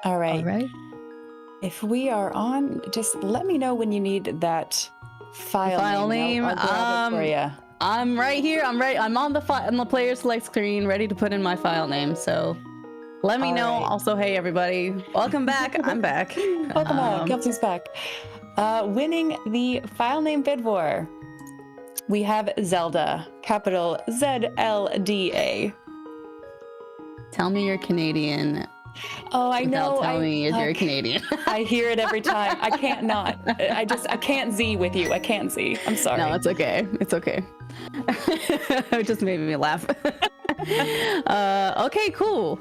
All right. All right. If we are on, just let me know when you need that file name. I'll grab it for you. I'm right here. I'm on the player select screen, ready to put in my file name. So let me know. Right. Also, hey everybody, welcome back. I'm back. Welcome back. Kelpsey's back. Winning the file name bid war, we have Zelda, capital ZLDA. Tell me you're Canadian. Oh, I know. Tell me you're Canadian. I hear it every time. I can't not. I can't Z with you. I can't Z. I'm sorry. No, it's okay. It's okay. It just made me laugh. Okay, cool.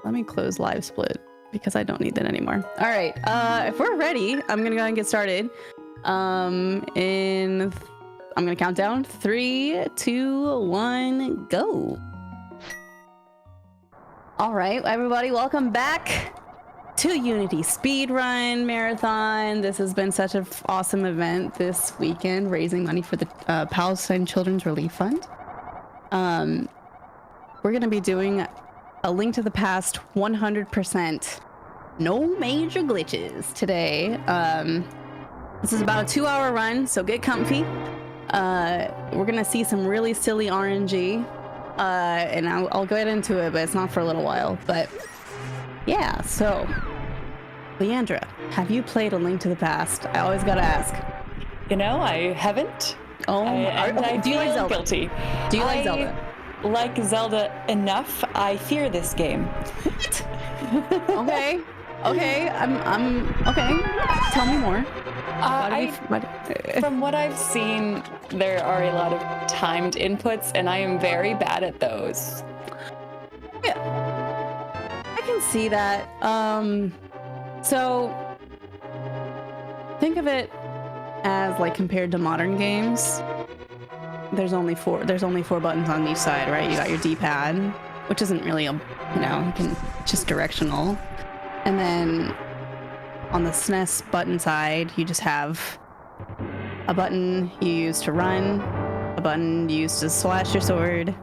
Let me close live split because I don't need that anymore. All right. If we're ready, I'm gonna go ahead and get started. I'm gonna count down 3, 2, 1, go. All right, everybody, welcome back to Unity Speedrun Marathon. This has been such an awesome event this weekend, raising money for the Palestine Children's Relief Fund. We're gonna be doing a Link to the Past 100%, no major glitches today. This is about a 2-hour run, so get comfy. We're gonna see some really silly RNG. And I'll get into it, but it's not for a little while. But yeah, so Leandra, have you played A Link to the Past? I always gotta ask. You know, I haven't. Oh, do you like Zelda? Guilty. Do you like Zelda? Like Zelda enough. I fear this game. Okay. Okay. I'm okay. Tell me more. From what I've seen, there are a lot of timed inputs, and I am very bad at those. Yeah, I can see that. So think of it as like compared to modern games. There's only four buttons on each side, right? You got your D-pad, which isn't really just directional, and then on the SNES button side, you just have a button you use to run, a button you use to slash your sword,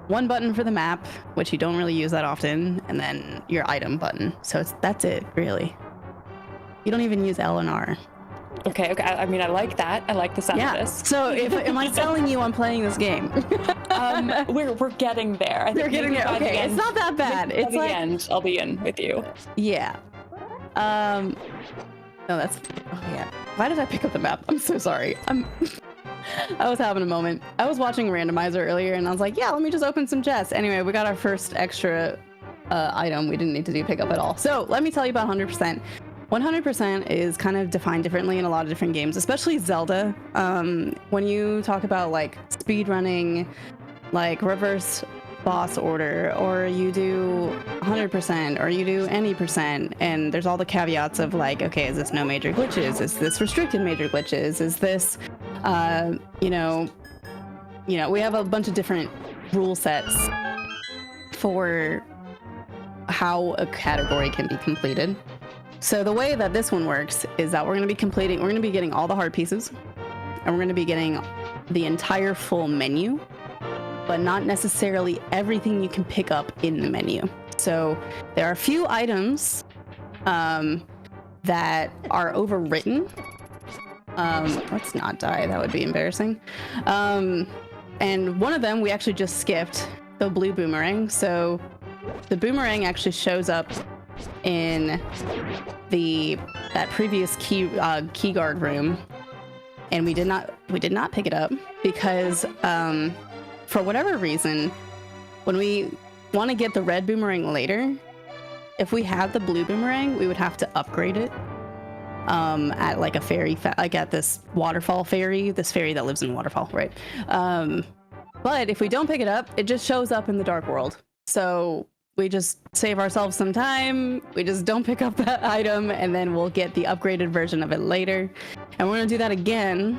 one button for the map, which you don't really use that often, and then your item button. So that's it, really. You don't even use L and R. Okay. I mean, I like that. I like the sound of this. So am I selling you on playing this game? We're getting there. I think we're getting there. Okay, it's not that bad. It's like the end. I'll be in with you. Yeah. No, that's. Oh yeah. Why did I pick up the map? I'm so sorry. I was having a moment. I was watching Randomizer earlier, and I was like, yeah, let me just open some chests. Anyway, we got our first extra item. We didn't need to do pickup at all. So let me tell you about 100%. 100% is kind of defined differently in a lot of different games, especially Zelda. When you talk about like speedrunning, like reverse boss order, or you do 100%, or you do any percent, and there's all the caveats of like, okay, is this no major glitches? Is this restricted major glitches? Is this, you know, we have a bunch of different rule sets for how a category can be completed. So the way that this one works is that we're going to be getting all the hard pieces, and we're going to be getting the entire full menu, but not necessarily everything you can pick up in the menu. So there are a few items that are overwritten. Let's not die, that would be embarrassing. And one of them we actually just skipped, the blue boomerang. So the boomerang actually shows up in that previous key guard room, and we did not pick it up because for whatever reason, when we want to get the red boomerang later, if we had the blue boomerang, we would have to upgrade it at like a ferry, like at this waterfall ferry, this ferry that lives in Waterfall, right? But if we don't pick it up, it just shows up in the Dark World. So we just save ourselves some time. We just don't pick up that item, and then we'll get the upgraded version of it later. And we're gonna do that again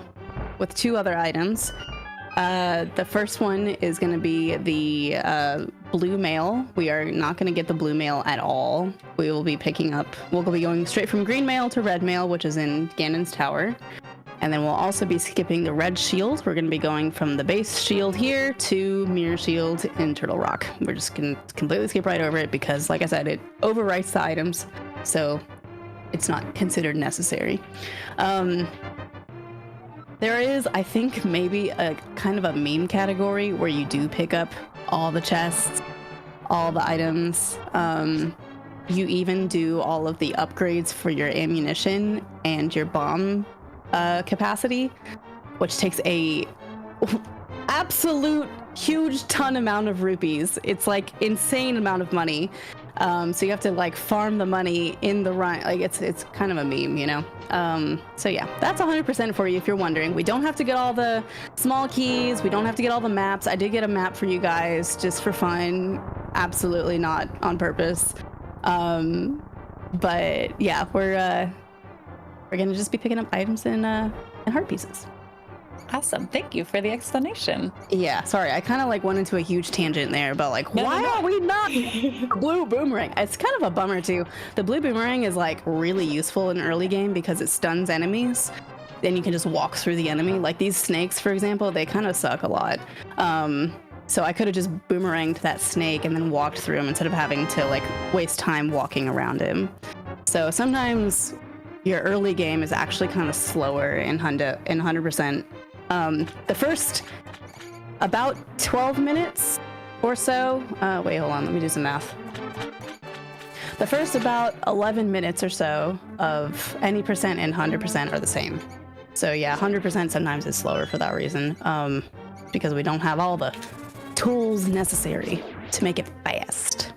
with 2 other items. The first one is gonna be the blue mail. We are not gonna get the blue mail at all. We'll be going straight from green mail to red mail, which is in Ganon's Tower. And then we'll also be skipping the red shield. We're going to be going from the base shield here to mirror shield in Turtle Rock. We're just going to completely skip right over it because, like I said, it overwrites the items. So it's not considered necessary. There is, I think, maybe a kind of a meme category where you do pick up all the chests, all the items. You even do all of the upgrades for your ammunition and your bomb capacity, which takes a absolute huge ton amount of rupees. It's like insane amount of money. So you have to like farm the money in the run. Like it's kind of a meme, you know? So yeah, that's 100% for you if you're wondering. We don't have to get all the small keys. We don't have to get all the maps. I did get a map for you guys just for fun. Absolutely not on purpose. But yeah, we're gonna just be picking up items in heart pieces. Awesome. Thank you for the explanation. Yeah, sorry, I kind of like went into a huge tangent there about like why are we not blue boomerang? It's kind of a bummer too. The blue boomerang is like really useful in early game because it stuns enemies. Then you can just walk through the enemy. Like these snakes, for example, they kind of suck a lot. So I could have just boomeranged that snake and then walked through him instead of having to like waste time walking around him. So sometimes your early game is actually kind of slower in 100%. The first about 12 minutes or so, wait, hold on, let me do some math. The first about 11 minutes or so of any percent and 100% are the same. So yeah, 100% sometimes is slower for that reason, because we don't have all the tools necessary to make it fast.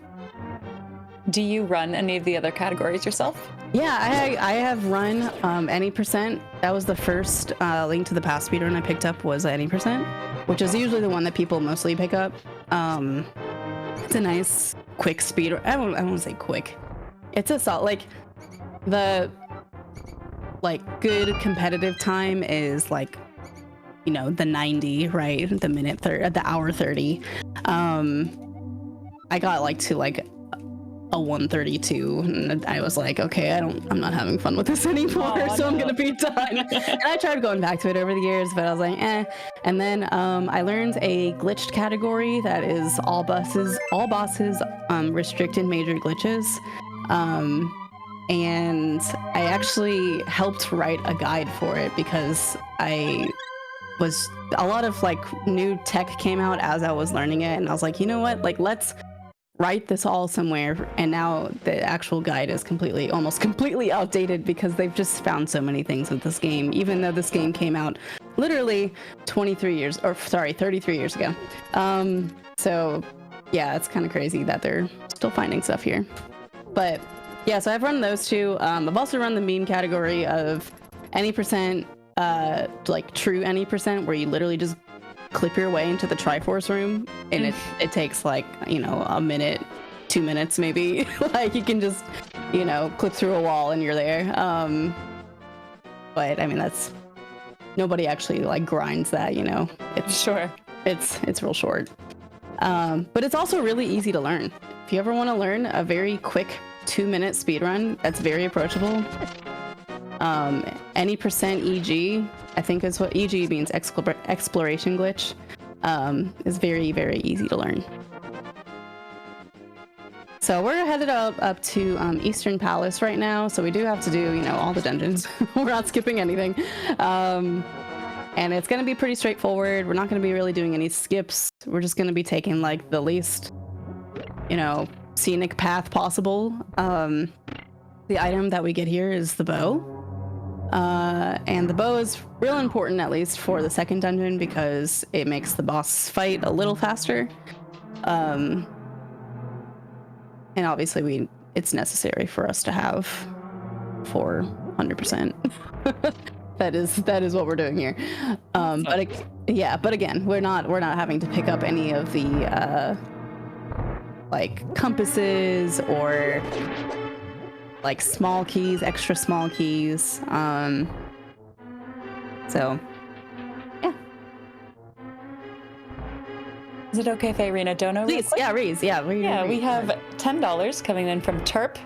Do you run any of the other categories yourself? Yeah, I have run any percent. That was the first Link to the Past speedrun I picked up was any percent, which is usually the one that people mostly pick up. It's a nice quick speedrun. I don't want to say quick. It's a solid, like the good competitive time is like, you know, the 90, right? The minute 30, the hour 30. I got like to like a 132 and I was like, okay, I'm not having fun with this anymore. So I'm gonna be done. And I tried going back to it over the years, but I was like, eh. And then I learned a glitched category that is all bosses restricted major glitches. And I actually helped write a guide for it because a lot of like new tech came out as I was learning it, and I was like, you know what, like let's write this all somewhere. And now the actual guide is almost completely outdated because they've just found so many things with this game, even though this game came out literally 33 years ago. So yeah, it's kind of crazy that they're still finding stuff here. But yeah, so I've run those two. I've also run the meme category of any percent, like true any percent, where you literally just clip your way into the Triforce room, and it takes like, you know, a minute, 2 minutes maybe. Like you can just, you know, clip through a wall and you're there. But I mean, that's nobody actually like grinds that, you know. It's real short. But it's also really easy to learn. If you ever want to learn a very quick 2-minute speedrun that's very approachable, any percent EG, I think is what EG means, exploration glitch, is very, very easy to learn. So we're headed up to Eastern Palace right now, so we do have to do, you know, all the dungeons. We're not skipping anything. And it's going to be pretty straightforward. We're not going to be really doing any skips. We're just going to be taking like the least, you know, scenic path possible. The item that we get here is the bow. And the bow is real important, at least for the second dungeon, because it makes the boss fight a little faster. And obviously it's necessary for us to have for 100%. That is what we're doing here. But again, we're not having to pick up any of the like compasses or like small keys, extra small keys. So yeah. Is it okay if I read a dono? Please, yeah, Reese, yeah. We have $10 coming in from Terp,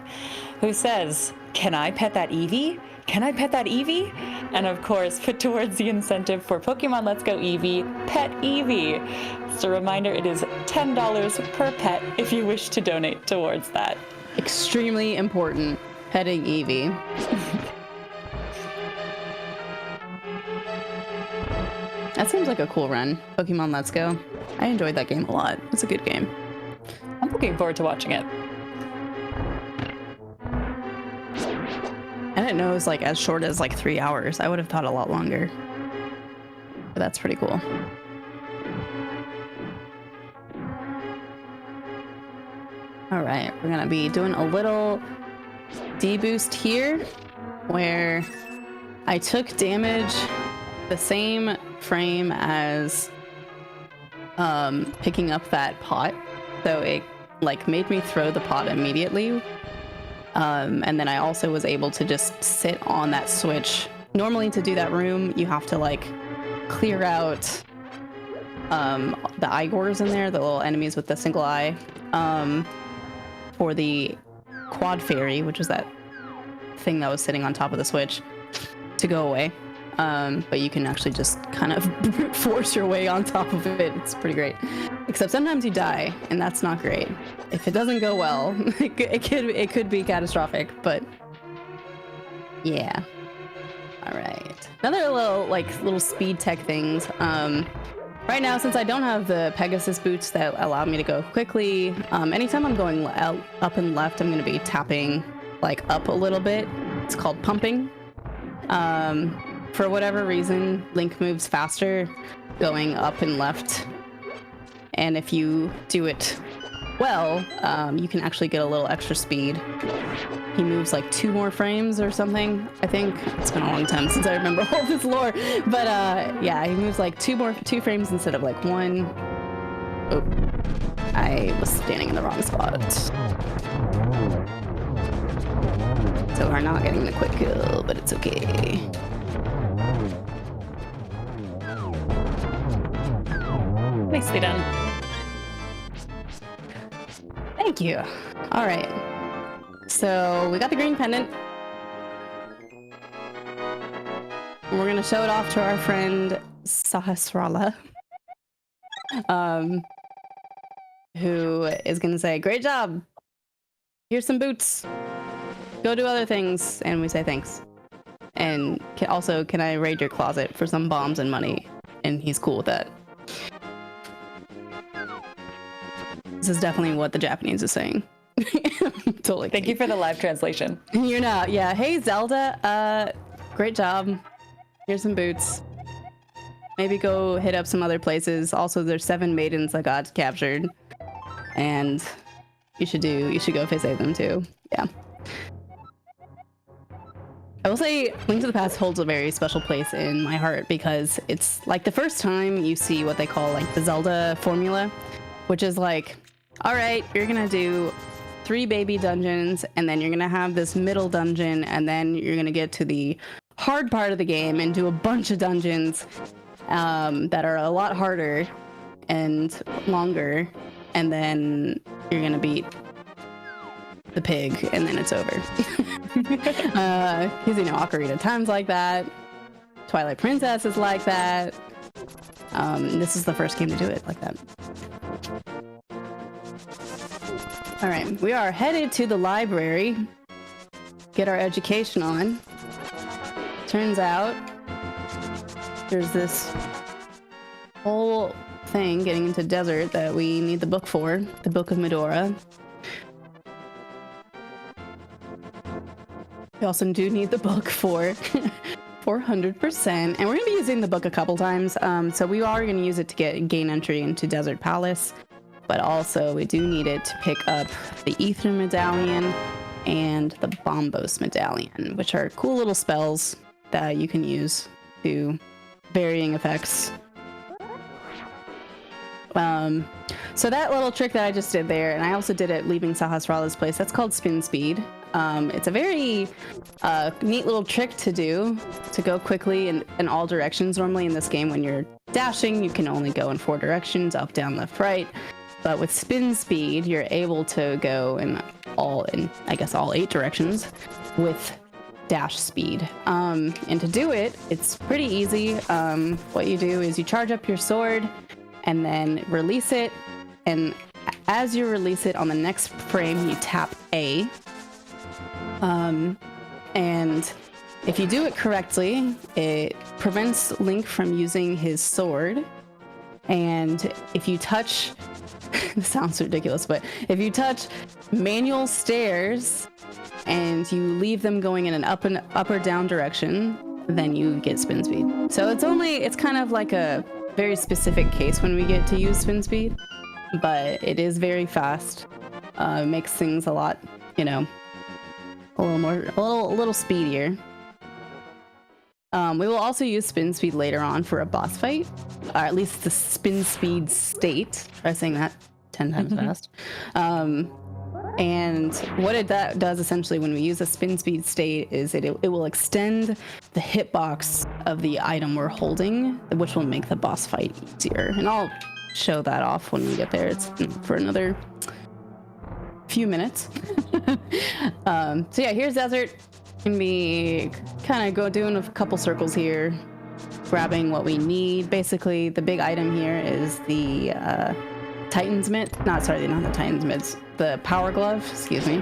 who says, "Can I pet that Eevee? can I pet that Eevee? And of course, put towards the incentive for Pokemon Let's Go Eevee, pet Eevee. Just a reminder, it is $10 per pet if you wish to donate towards that. Extremely important. Petting Eevee. That seems like a cool run. Pokemon Let's Go. I enjoyed that game a lot. It's a good game. I'm looking forward to watching it. I didn't know it was like as short as like 3 hours. I would have thought a lot longer. But that's pretty cool. All right, we're gonna be doing a little deboost here where I took damage the same frame as picking up that pot. So it like made me throw the pot immediately. And then I also was able to just sit on that switch. Normally to do that room, you have to like clear out the Igors in there, the little enemies with the single eye, for the quad fairy, which was that thing that was sitting on top of the switch, to go away. But you can actually just kind of brute force your way on top of it. It's pretty great. Except sometimes you die, and that's not great. If it doesn't go well, it could be catastrophic, but yeah. All right. Another little speed tech things. Right now, since I don't have the Pegasus boots that allow me to go quickly, anytime I'm going up and left, I'm going to be tapping like up a little bit. It's called pumping. For whatever reason, Link moves faster going up and left. And if you do it well, you can actually get a little extra speed. He moves like 2 more frames or something, I think. It's been a long time since I remember all this lore. But yeah, he moves like 2 frames instead of like 1. Oh, I was standing in the wrong spot. So we're not getting the quick kill, but it's okay. Nicely done. Thank you. All right. So we got the green pendant. We're gonna show it off to our friend Sahasrara, who is gonna say, "Great job. Here's some boots. Go do other things," and we say thanks. And can I raid your closet for some bombs and money? And he's cool with that. This is definitely what the Japanese is saying. Totally. Thank you for the live translation. You're not. Yeah. Hey, Zelda. Great job. Here's some boots. Maybe go hit up some other places. Also, there's 7 maidens that got captured, and you should go save them too. Yeah. I will say Link to the Past holds a very special place in my heart because it's like the first time you see what they call like the Zelda formula, which is like, all right, you're gonna do 3 baby dungeons, and then you're gonna have this middle dungeon, and then you're gonna get to the hard part of the game and do a bunch of dungeons that are a lot harder and longer, and then you're gonna beat the pig, and then it's over. Because Ocarina of Time's like that. Twilight Princess is like that. This is the first game to do it like that. All right, we are headed to the library. Get our education on. Turns out there's this whole thing getting into desert that we need the book for, the Book of Medora. We also do need the book for 400%, and we're going to be using the book a couple times. So we are going to use it to gain entry into Desert Palace, but also we do need it to pick up the Ether Medallion and the Bombos Medallion, which are cool little spells that you can use to varying effects. So that little trick that I just did there, and I also did it leaving Sahasrara's place, that's called Spin Speed. It's a very neat little trick to do, to go quickly in all directions. Normally in this game, when you're dashing, you can only go in 4 directions, up, down, left, right. But with Spin Speed, you're able to go in all 8 directions with dash speed. And to do it, it's pretty easy. What you do is you charge up your sword and then release it. And as you release it on the next frame, you tap A. And if you do it correctly, it prevents Link from using his sword. And if you touch, this sounds ridiculous, but if you touch manual stairs and you leave them going in an up or down direction, then you get spin speed. So it's kind of like a very specific case when we get to use spin speed, but it is very fast. Makes things a lot, you know, a little speedier. We will also use spin speed later on for a boss fight, or at least the spin speed state. Try saying that 10 times fast. And what it does essentially when we use a spin speed state is it will extend the hitbox of the item we're holding, which will make the boss fight easier. And I'll show that off when we get there. It's for another few minutes. So yeah, here's Desert. Can be kind of doing a couple circles here, grabbing what we need. Basically, the big item here is the Titan's Mitt. Not the Titan's Mitts. The Power Glove, excuse me.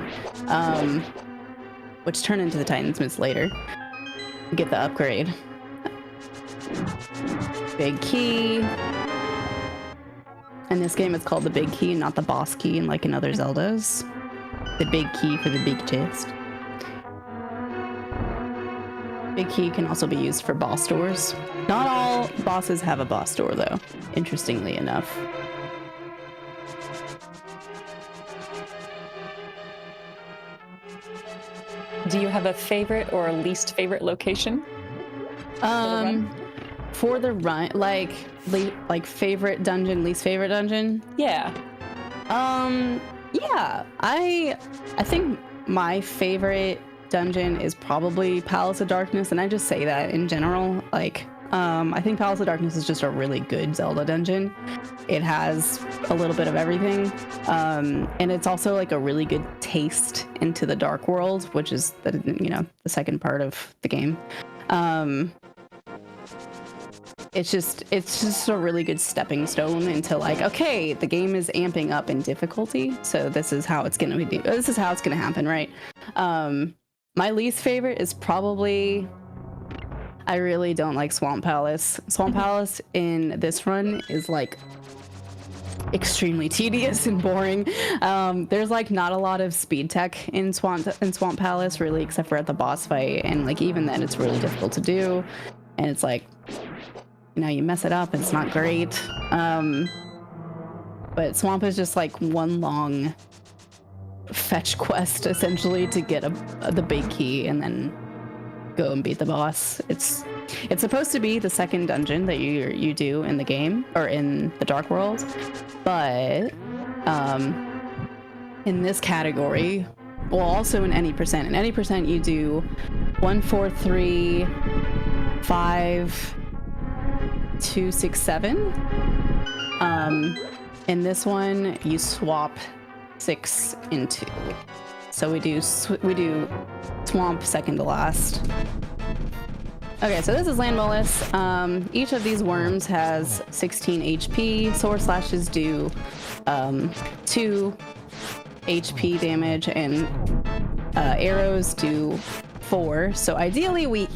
Which turn into the Titan's Mitts later. Get the upgrade. Big key. In this game, it's called the big key, not the boss key, like in other Zeldas. The big key for the big chest. Big key can also be used for boss doors. Not all bosses have a boss door, though, interestingly enough. Do you have a favorite or a least favorite location? For the run, like favorite dungeon, least favorite dungeon? Yeah. Yeah. I think my favorite dungeon is probably Palace of Darkness, and I just say that in general. Like, I think Palace of Darkness is just a really good Zelda dungeon. It has a little bit of everything, and it's also like a really good taste into the Dark World, which is the second part of the game. It's just a really good stepping stone into like, okay, the game is amping up in difficulty, so this is how it's gonna be. This is how it's gonna happen, right? My least favorite is probably, I really don't like Swamp Palace. Swamp Palace in this run is like extremely tedious and boring. There's like not a lot of speed tech in Swamp Palace really, except for at the boss fight, and like even then it's really difficult to do, and it's like, you mess it up, it's not great. But Swamp is just like one long fetch quest essentially to get the big key and then go and beat the boss. It's supposed to be the second dungeon that you do in the game, or in the Dark World, but in this category, well, also in any percent you do 1, 4, 3, 5, 2, 6, 7. In this one you swap 6 into 2. So we do Swamp second to last. Okay, so this is Land Mollusk. Each of these worms has 16 HP. Sword slashes do 2 HP damage, and arrows do 4. So ideally we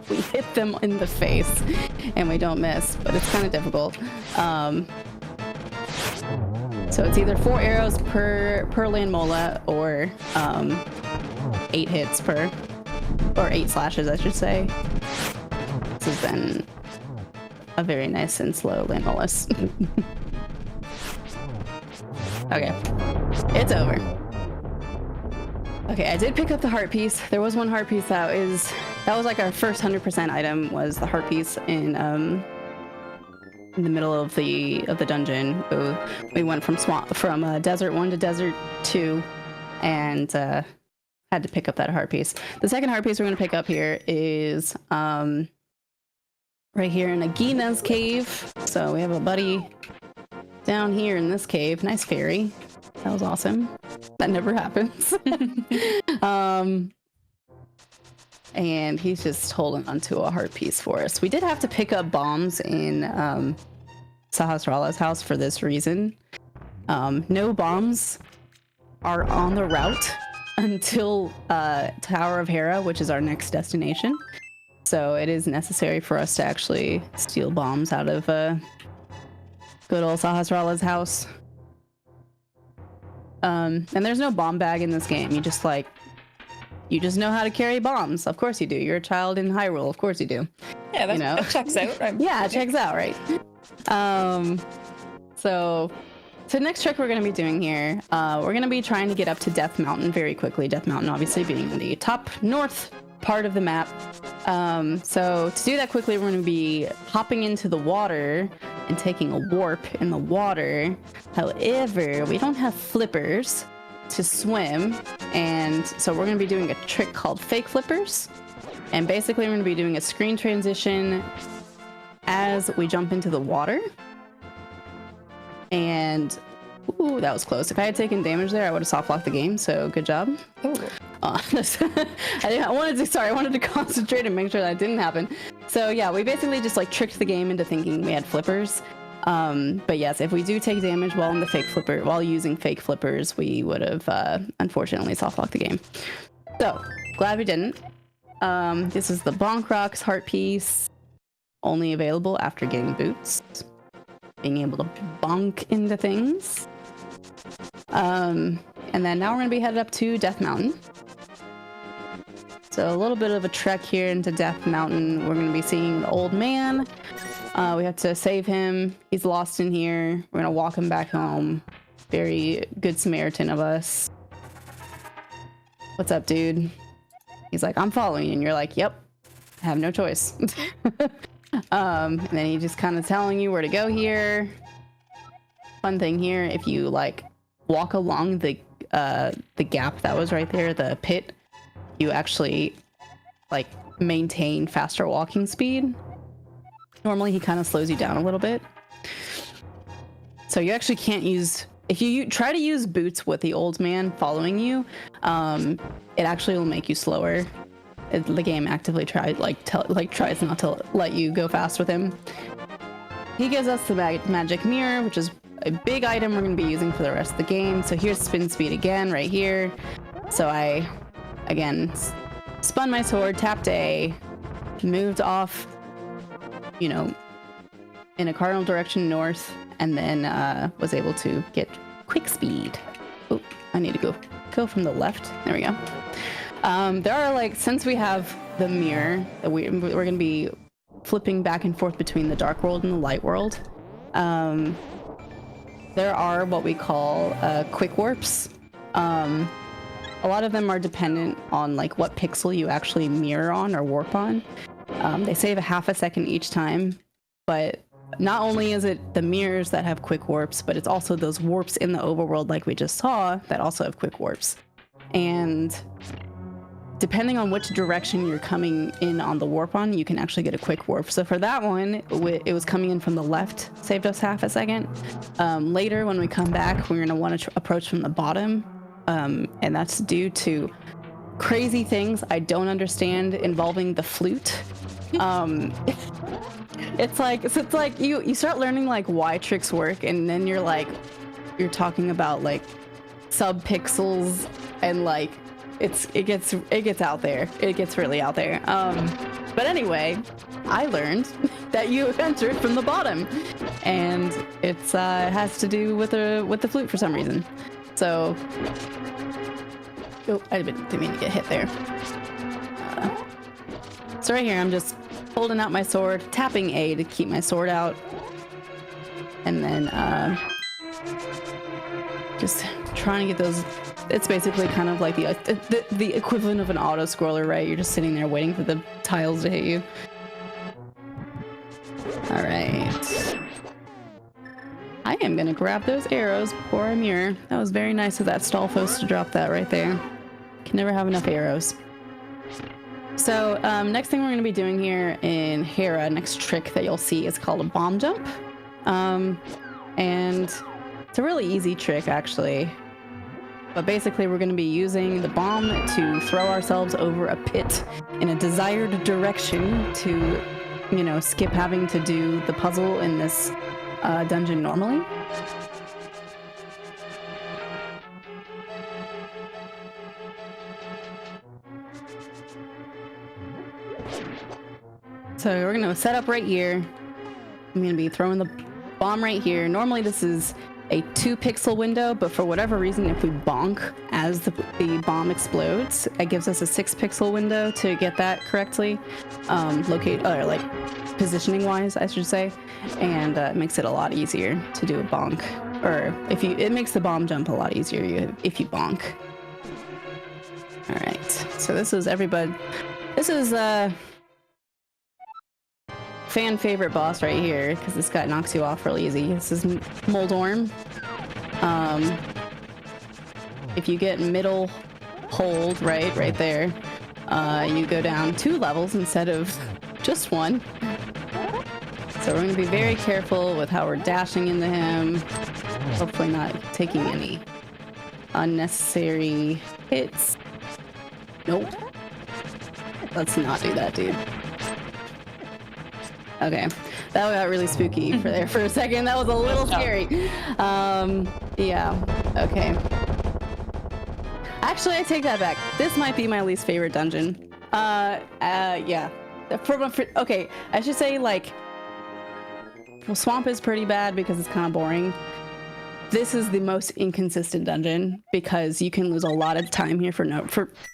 hit them in the face and we don't miss, but it's kind of difficult. So it's either 4 arrows per Land Mola, or 8 hits per, or 8 slashes, I should say. This has been a very nice and slow Land Mollusk. Okay, it's over. Okay, I did pick up the heart piece. There was one heart piece that was like our first 100% item, was the heart piece in the middle of the dungeon. We went from Desert 1 to Desert 2, and had to pick up that heart piece. The second heart piece we're going to pick up here is right here in Agina's cave. So we have a buddy down here in this cave. Nice fairy. That was awesome. That never happens. and he's just holding onto a heart piece for us. We did have to pick up bombs in Sahasrara's house for this reason. No bombs are on the route until Tower of Hera, which is our next destination. So it is necessary for us to actually steal bombs out of good old Sahasrara's house. And there's no bomb bag in this game. You just know how to carry bombs. Of course you do. You're a child in Hyrule. Of course you do. Yeah, that checks out. Yeah, it checks out, right? So the next trick we're going to be doing here, we're going to be trying to get up to Death Mountain very quickly. Death Mountain obviously being the top north part of the map. So to do that quickly, we're going to be hopping into the water and taking a warp in the water. However, we don't have flippers to swim, and so we're going to be doing a trick called fake flippers. And basically we're going to be doing a screen transition as we jump into the water. And ooh, that was close. If I had taken damage there, I would have soft locked the game, so good job. I wanted to concentrate and make sure that didn't happen. So yeah, we basically just like tricked the game into thinking we had flippers. But yes, if we do take damage while using fake flippers, we would have unfortunately soft locked the game. So glad we didn't. This is the Bonk Rocks heart piece, only available after getting boots, being able to bonk into things. And then now we're going to be headed up to Death Mountain. So a little bit of a trek here into Death Mountain. We're going to be seeing the old man. We have to save him. He's lost in here. We're going to walk him back home. Very good Samaritan of us. What's up, dude? He's like, I'm following you. And you're like, yep, I have no choice. And then he's just kind of telling you where to go here. Fun thing here, if you like walk along the gap that was right there, the pit, you actually like maintain faster walking speed. Normally he kind of slows you down a little bit. So you actually can't use, if you try to use boots with the old man following you, it actually will make you slower. The game actively tries not to let you go fast with him. He gives us the magic mirror, which is a big item we're going to be using for the rest of the game. So here's spin speed again, right here. So I, again, spun my sword, tapped A, moved off, you know, in a cardinal direction north, and then was able to get quick speed. Oh, I need to go from the left. There we go. There are like, since we have the mirror, we're going to be flipping back and forth between the dark world and the light world. There are what we call quick warps. A lot of them are dependent on like what pixel you actually mirror on or warp on. They save a half a second each time, but not only is it the mirrors that have quick warps, but it's also those warps in the overworld like we just saw that also have quick warps. And depending on which direction you're coming in on the warp on, you can actually get a quick warp. So for that one, it was coming in from the left, saved us half a second. Later, when we come back, we're going to want to approach from the bottom. And that's due to crazy things I don't understand involving the flute. It's like you start learning like why tricks work, and then you're talking about like sub-pixels and like it gets out there. It gets really out there. But anyway, I learned that you enter it from the bottom, and it has to do with the flute for some reason. So, oh, I didn't mean to get hit there. So right here, I'm just holding out my sword, tapping A to keep my sword out, and then just trying to get those. It's basically kind of like the equivalent of an auto scroller, right? You're just sitting there waiting for the tiles to hit you. All right. I am gonna grab those arrows before I mirror. That was very nice of that Stallfos to drop that right there. Can never have enough arrows. So next thing we're going to be doing here in Hera, next trick that you'll see is called a bomb jump. And it's a really easy trick, actually. But basically, we're going to be using the bomb to throw ourselves over a pit in a desired direction to, you know, skip having to do the puzzle in this dungeon normally. So we're going to set up right here. I'm going to be throwing the bomb right here. Normally, this is a 2-pixel window, but for whatever reason, if we bonk as the bomb explodes, it gives us a 6-pixel window to get that correctly, like positioning wise, I should say, and it makes it a lot easier to do a bonk, or it makes the bomb jump a lot easier if you bonk. All right, so this is everybody. This is fan favorite boss right here, because this guy knocks you off real easy. This is Moldorm. If you get middle hold right there, you go down 2 levels instead of just 1. So we're going to be very careful with how we're dashing into him. Hopefully not taking any unnecessary hits. Nope. Let's not do that, dude. Okay, that got really spooky for a second. That was a little scary. Yeah, okay. Actually, I take that back. This might be my least favorite dungeon. Yeah. Okay, I should say, like, well, Swamp is pretty bad because it's kind of boring. This is the most inconsistent dungeon because you can lose a lot of time here for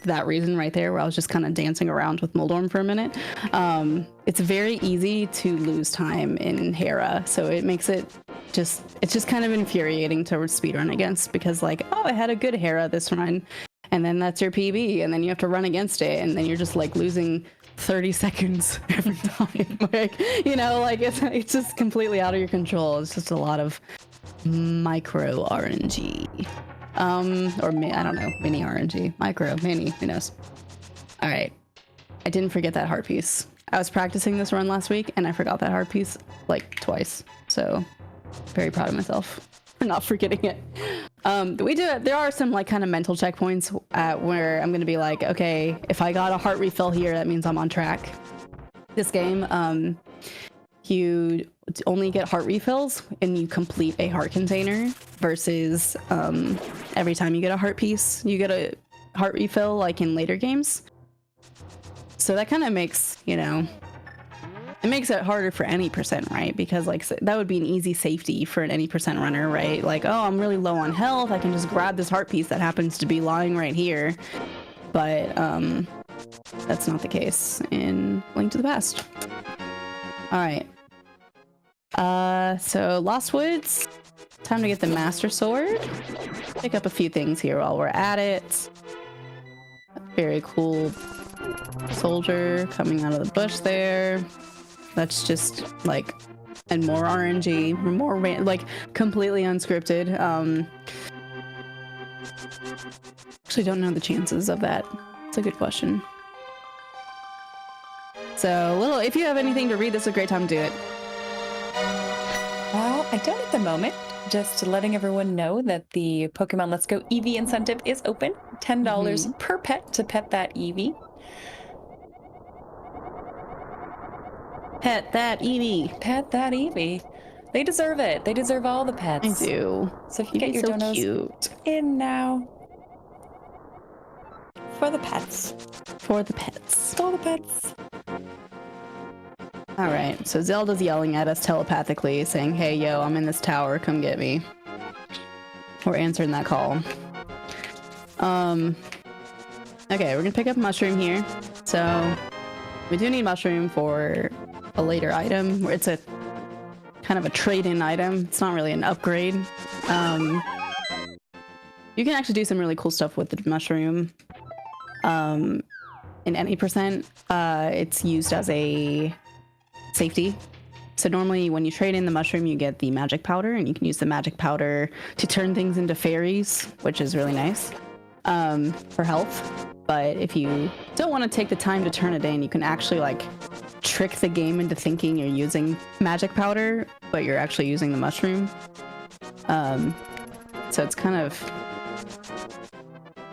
that reason right there, where I was just kind of dancing around with Moldorm for a minute. It's very easy to lose time in Hera, so it makes it's just kind of infuriating to speedrun against, because like, oh, I had a good Hera this run, and then that's your PB, and then you have to run against it, and then you're just like losing 30 seconds every time. Like, you know, like it's just completely out of your control. It's just a lot of micro RNG, I don't know, mini RNG, micro, mini, who knows. All right, I didn't forget that heart piece. I was practicing this run last week and I forgot that heart piece like twice, so very proud of myself for not forgetting it. There are some like kind of mental checkpoints where I'm gonna be like, okay, if I got a heart refill here, that means I'm on track. This game, you only get heart refills and you complete a heart container, versus every time you get a heart piece, you get a heart refill like in later games. So that kind of makes, you know, it makes it harder for any percent, right? Because like that would be an easy safety for an any percent runner, right? Like, oh, I'm really low on health, I can just grab this heart piece that happens to be lying right here. But that's not the case in Link to the Past. All right. So Lost Woods, time to get the Master Sword. Pick up a few things here while we're at it. Very cool soldier coming out of the bush there. That's just like, and more RNG, more like completely unscripted. Actually don't know the chances of that. It's a good question. So if you have anything to read, this is a great time to do it. Well, I don't at the moment. Just letting everyone know that the Pokemon Let's Go Eevee incentive is open. $10 per pet to pet that Eevee. Pet that Eevee. Pet that Eevee. They deserve it. They deserve all the pets. I do. So if you get your so donos cute. in now. For the pets. For the pets. For the pets. All right, so Zelda's yelling at us telepathically, saying, hey, yo, I'm in this tower, come get me. We're answering that call. Okay, we're gonna pick up mushroom here. So we do need mushroom for a later item, where it's a kind of a trade-in item. It's not really an upgrade. You can actually do some really cool stuff with the mushroom. In any percent, it's used as a safety. So normally when you trade in the mushroom, you get the magic powder, and you can use the magic powder to turn things into fairies, which is really nice for health. But if you don't want to take the time to turn it in, you can actually like trick the game into thinking you're using magic powder, but you're actually using the mushroom. So it's kind of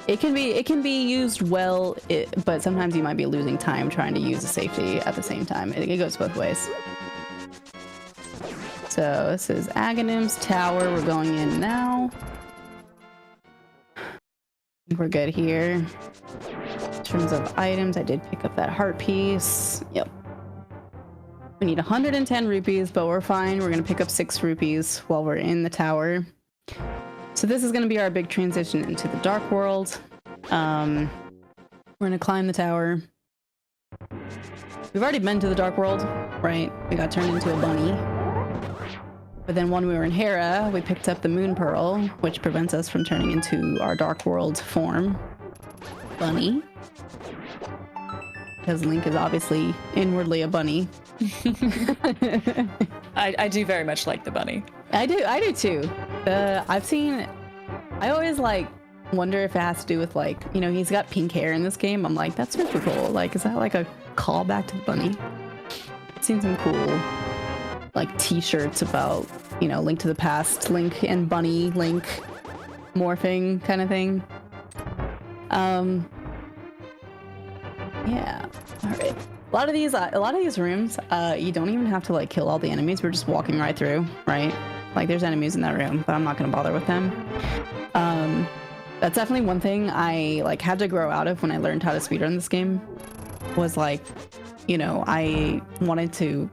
It can be used well, but sometimes you might be losing time trying to use the safety at the same time. It goes both ways. So this is Aghanim's tower. We're going in now. I think we're good here. In terms of items, I did pick up that heart piece. Yep. We need 110 rupees, but we're fine. We're gonna pick up 6 rupees while we're in the tower. So this is gonna be our big transition into the dark world. We're gonna climb the tower. We've already been to the dark world, right? We got turned into a bunny. But then when we were in Hera, we picked up the Moon Pearl, which prevents us from turning into our dark world form. Bunny. Because Link is obviously inwardly a bunny. I do very much like the bunny. I do too. I always like wonder if it has to do with like, you know, he's got pink hair in this game. I'm like, that's super cool. Like, is that like a callback to the bunny? I've seen some cool like t-shirts about, you know, Link to the Past, Link and Bunny, Link morphing kind of thing. Yeah. All right. A lot of these rooms, you don't even have to like kill all the enemies. We're just walking right through, right? Like there's enemies in that room, but I'm not gonna bother with them. That's definitely one thing I like had to grow out of when I learned how to speedrun this game. Was like, you know, I wanted to,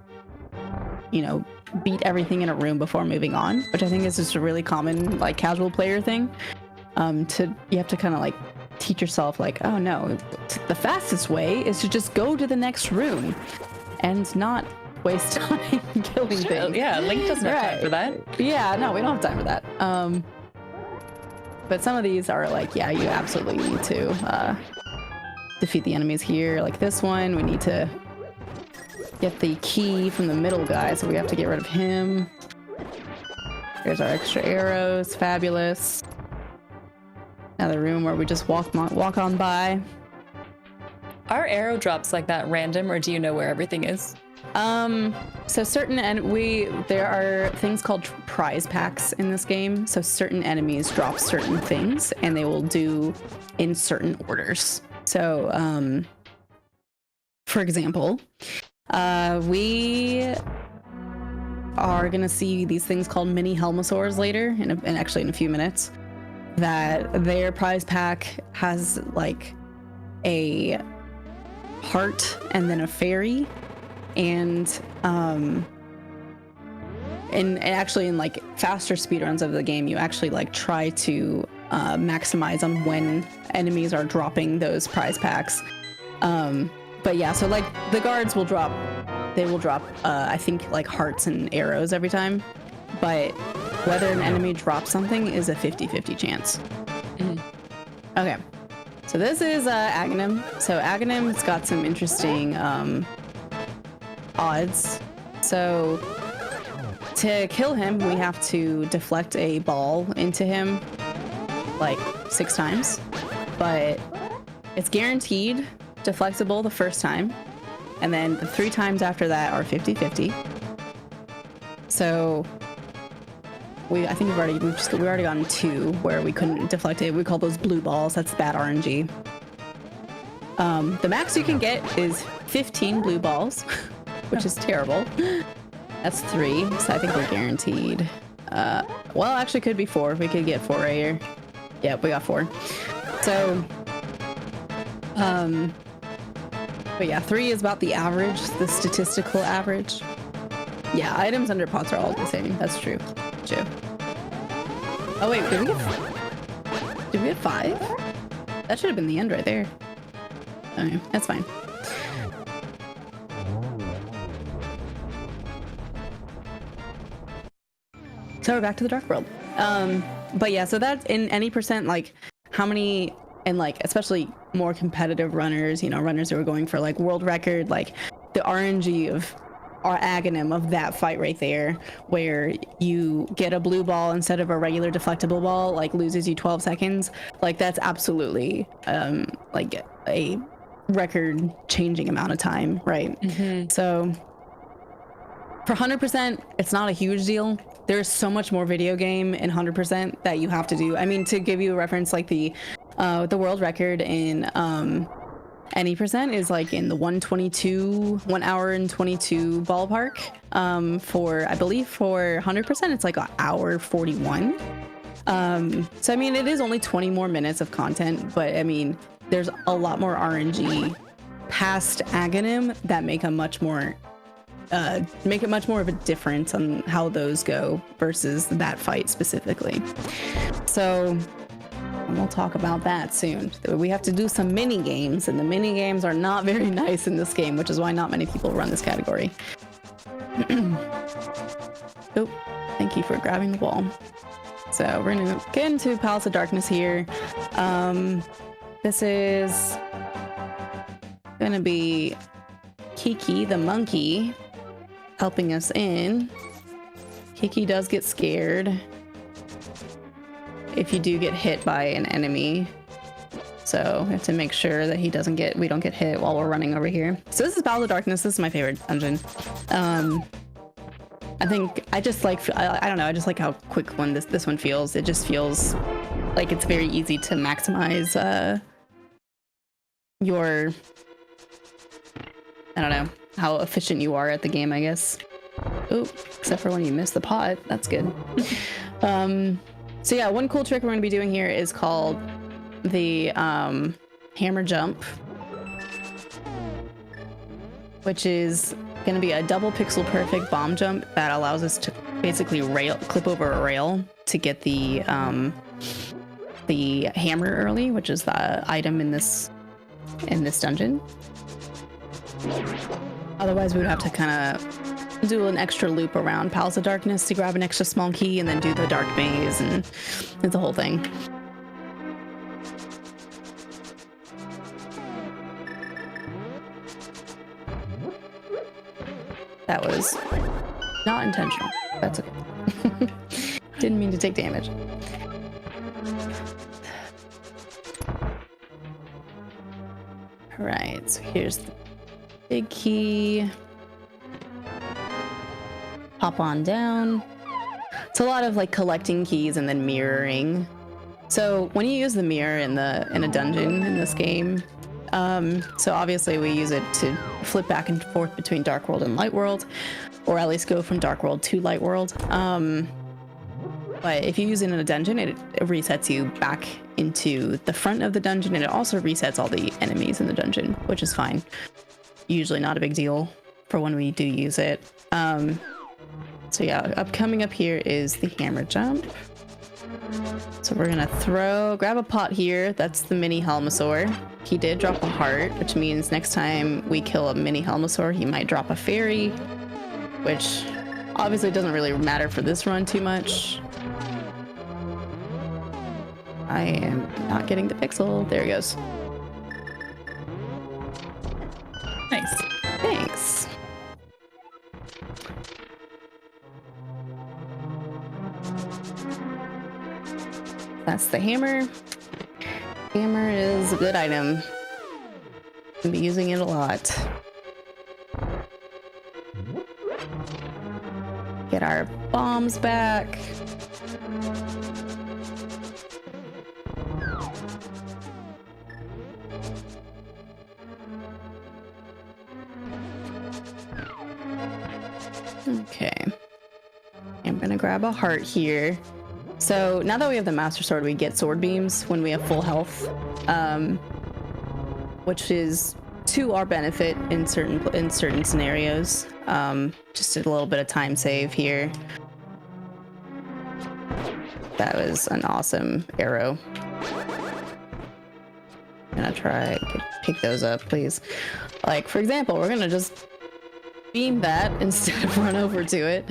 you know, beat everything in a room before moving on, which I think is just a really common like casual player thing. You have to kind of like teach yourself like, oh no, the fastest way is to just go to the next room and not waste time killing things. Yeah, Link doesn't have time for that. Yeah, no, we don't have time for that. But some of these are like, yeah, you absolutely need to defeat the enemies here. Like this one, we need to get the key from the middle guy, so we have to get rid of him. There's our extra arrows, fabulous. Another room where we just walk on by. Are arrow drops like that random, or do you know where everything is? So there are things called prize packs in this game. So certain enemies drop certain things, and they will do in certain orders. So, for example, we are gonna see these things called mini Helmosaurs later, and actually in a few minutes. That their prize pack has like a heart and then a fairy, and actually in like faster speedruns of the game, you actually like try to maximize on when enemies are dropping those prize packs. But yeah, so like the guards will drop, I think like hearts and arrows every time, but whether an enemy drops something is a 50-50 chance. Mm-hmm. Okay, so this is Aghanim. So Aghanim's got some interesting odds. So to kill him, we have to deflect a ball into him like 6 times, but it's guaranteed deflectable the first time, and then the 3 times after that are 50-50. So I think we've already gotten 2 where we couldn't deflect it. We call those blue balls. That's bad RNG. The max you can get is 15 blue balls, which is terrible. That's 3, so I think we're guaranteed. Well, actually could be 4. We could get 4 right here. Yep, we got 4. So, but yeah, 3 is about the average, the statistical average. Yeah, items under pots are all the same. That's true. Oh wait, did we get 5? That should have been the end right there. Okay, that's fine. So we're back to the dark world. But yeah, so that's in any percent, like how many, and like especially more competitive runners, you know, runners who are going for like world record, like the RNG of our Aghanim of that fight right there, where you get a blue ball instead of a regular deflectable ball, like loses you 12 seconds. Like that's absolutely like a record changing amount of time, right? Mm-hmm. So for 100%, it's not a huge deal. There's so much more video game in 100% that you have to do. I mean, to give you a reference, like the The world record in any percent is like in the 1 hour and 22 ballpark. For I believe for 100% it's like an hour 41. So I mean it is only 20 more minutes of content, but I mean there's a lot more RNG past Aghanim that make it much more of a difference on how those go versus that fight specifically. So we'll talk about that soon. We have to do some mini games, and the mini games are not very nice in this game, which is why not many people run this category. Oh, thank you for grabbing the ball. So we're gonna get into Palace of Darkness here. This is gonna be Kiki the monkey helping us in. Kiki does get scared if you do get hit by an enemy, so we have to make sure that we don't get hit while we're running over here. So this is Palace of Darkness. This is my favorite dungeon. I think I just like I don't know, I just like how quick this one feels. It just feels like it's very easy to maximize your, I don't know, how efficient you are at the game, I guess. Oh, except for when you miss the pot. That's good. So yeah, one cool trick we're going to be doing here is called the hammer jump, which is going to be a double pixel perfect bomb jump that allows us to basically clip over a rail to get the hammer early, which is the item in this dungeon. Otherwise, we would have to kind of do an extra loop around Palace of Darkness to grab an extra small key and then do the dark maze, and it's the whole thing. That was not intentional. That's okay. Didn't mean to take damage. All right, so here's the big key. Hop on down. It's a lot of like collecting keys and then mirroring. So when you use the mirror in a dungeon in this game, so obviously we use it to flip back and forth between Dark World and Light World, or at least go from Dark World to Light World. But if you use it in a dungeon, it resets you back into the front of the dungeon, and it also resets all the enemies in the dungeon, which is fine. Usually not a big deal for when we do use it. So yeah, coming up here is the hammer jump. So we're gonna grab a pot here. That's the mini Helmasaur. He did drop a heart, which means next time we kill a mini Helmasaur, he might drop a fairy, which obviously doesn't really matter for this run too much. I am not getting the pixel. There it goes. Nice. Thanks. That's the hammer. Hammer is a good item. I'll be using it a lot. Get our bombs back. Okay. I'm gonna grab a heart here. So now that we have the Master Sword, we get sword beams when we have full health, which is to our benefit in certain scenarios. Just a little bit of time save here. That was an awesome arrow. I'm gonna try pick those up, please. Like for example, we're gonna just beam that instead of run over to it.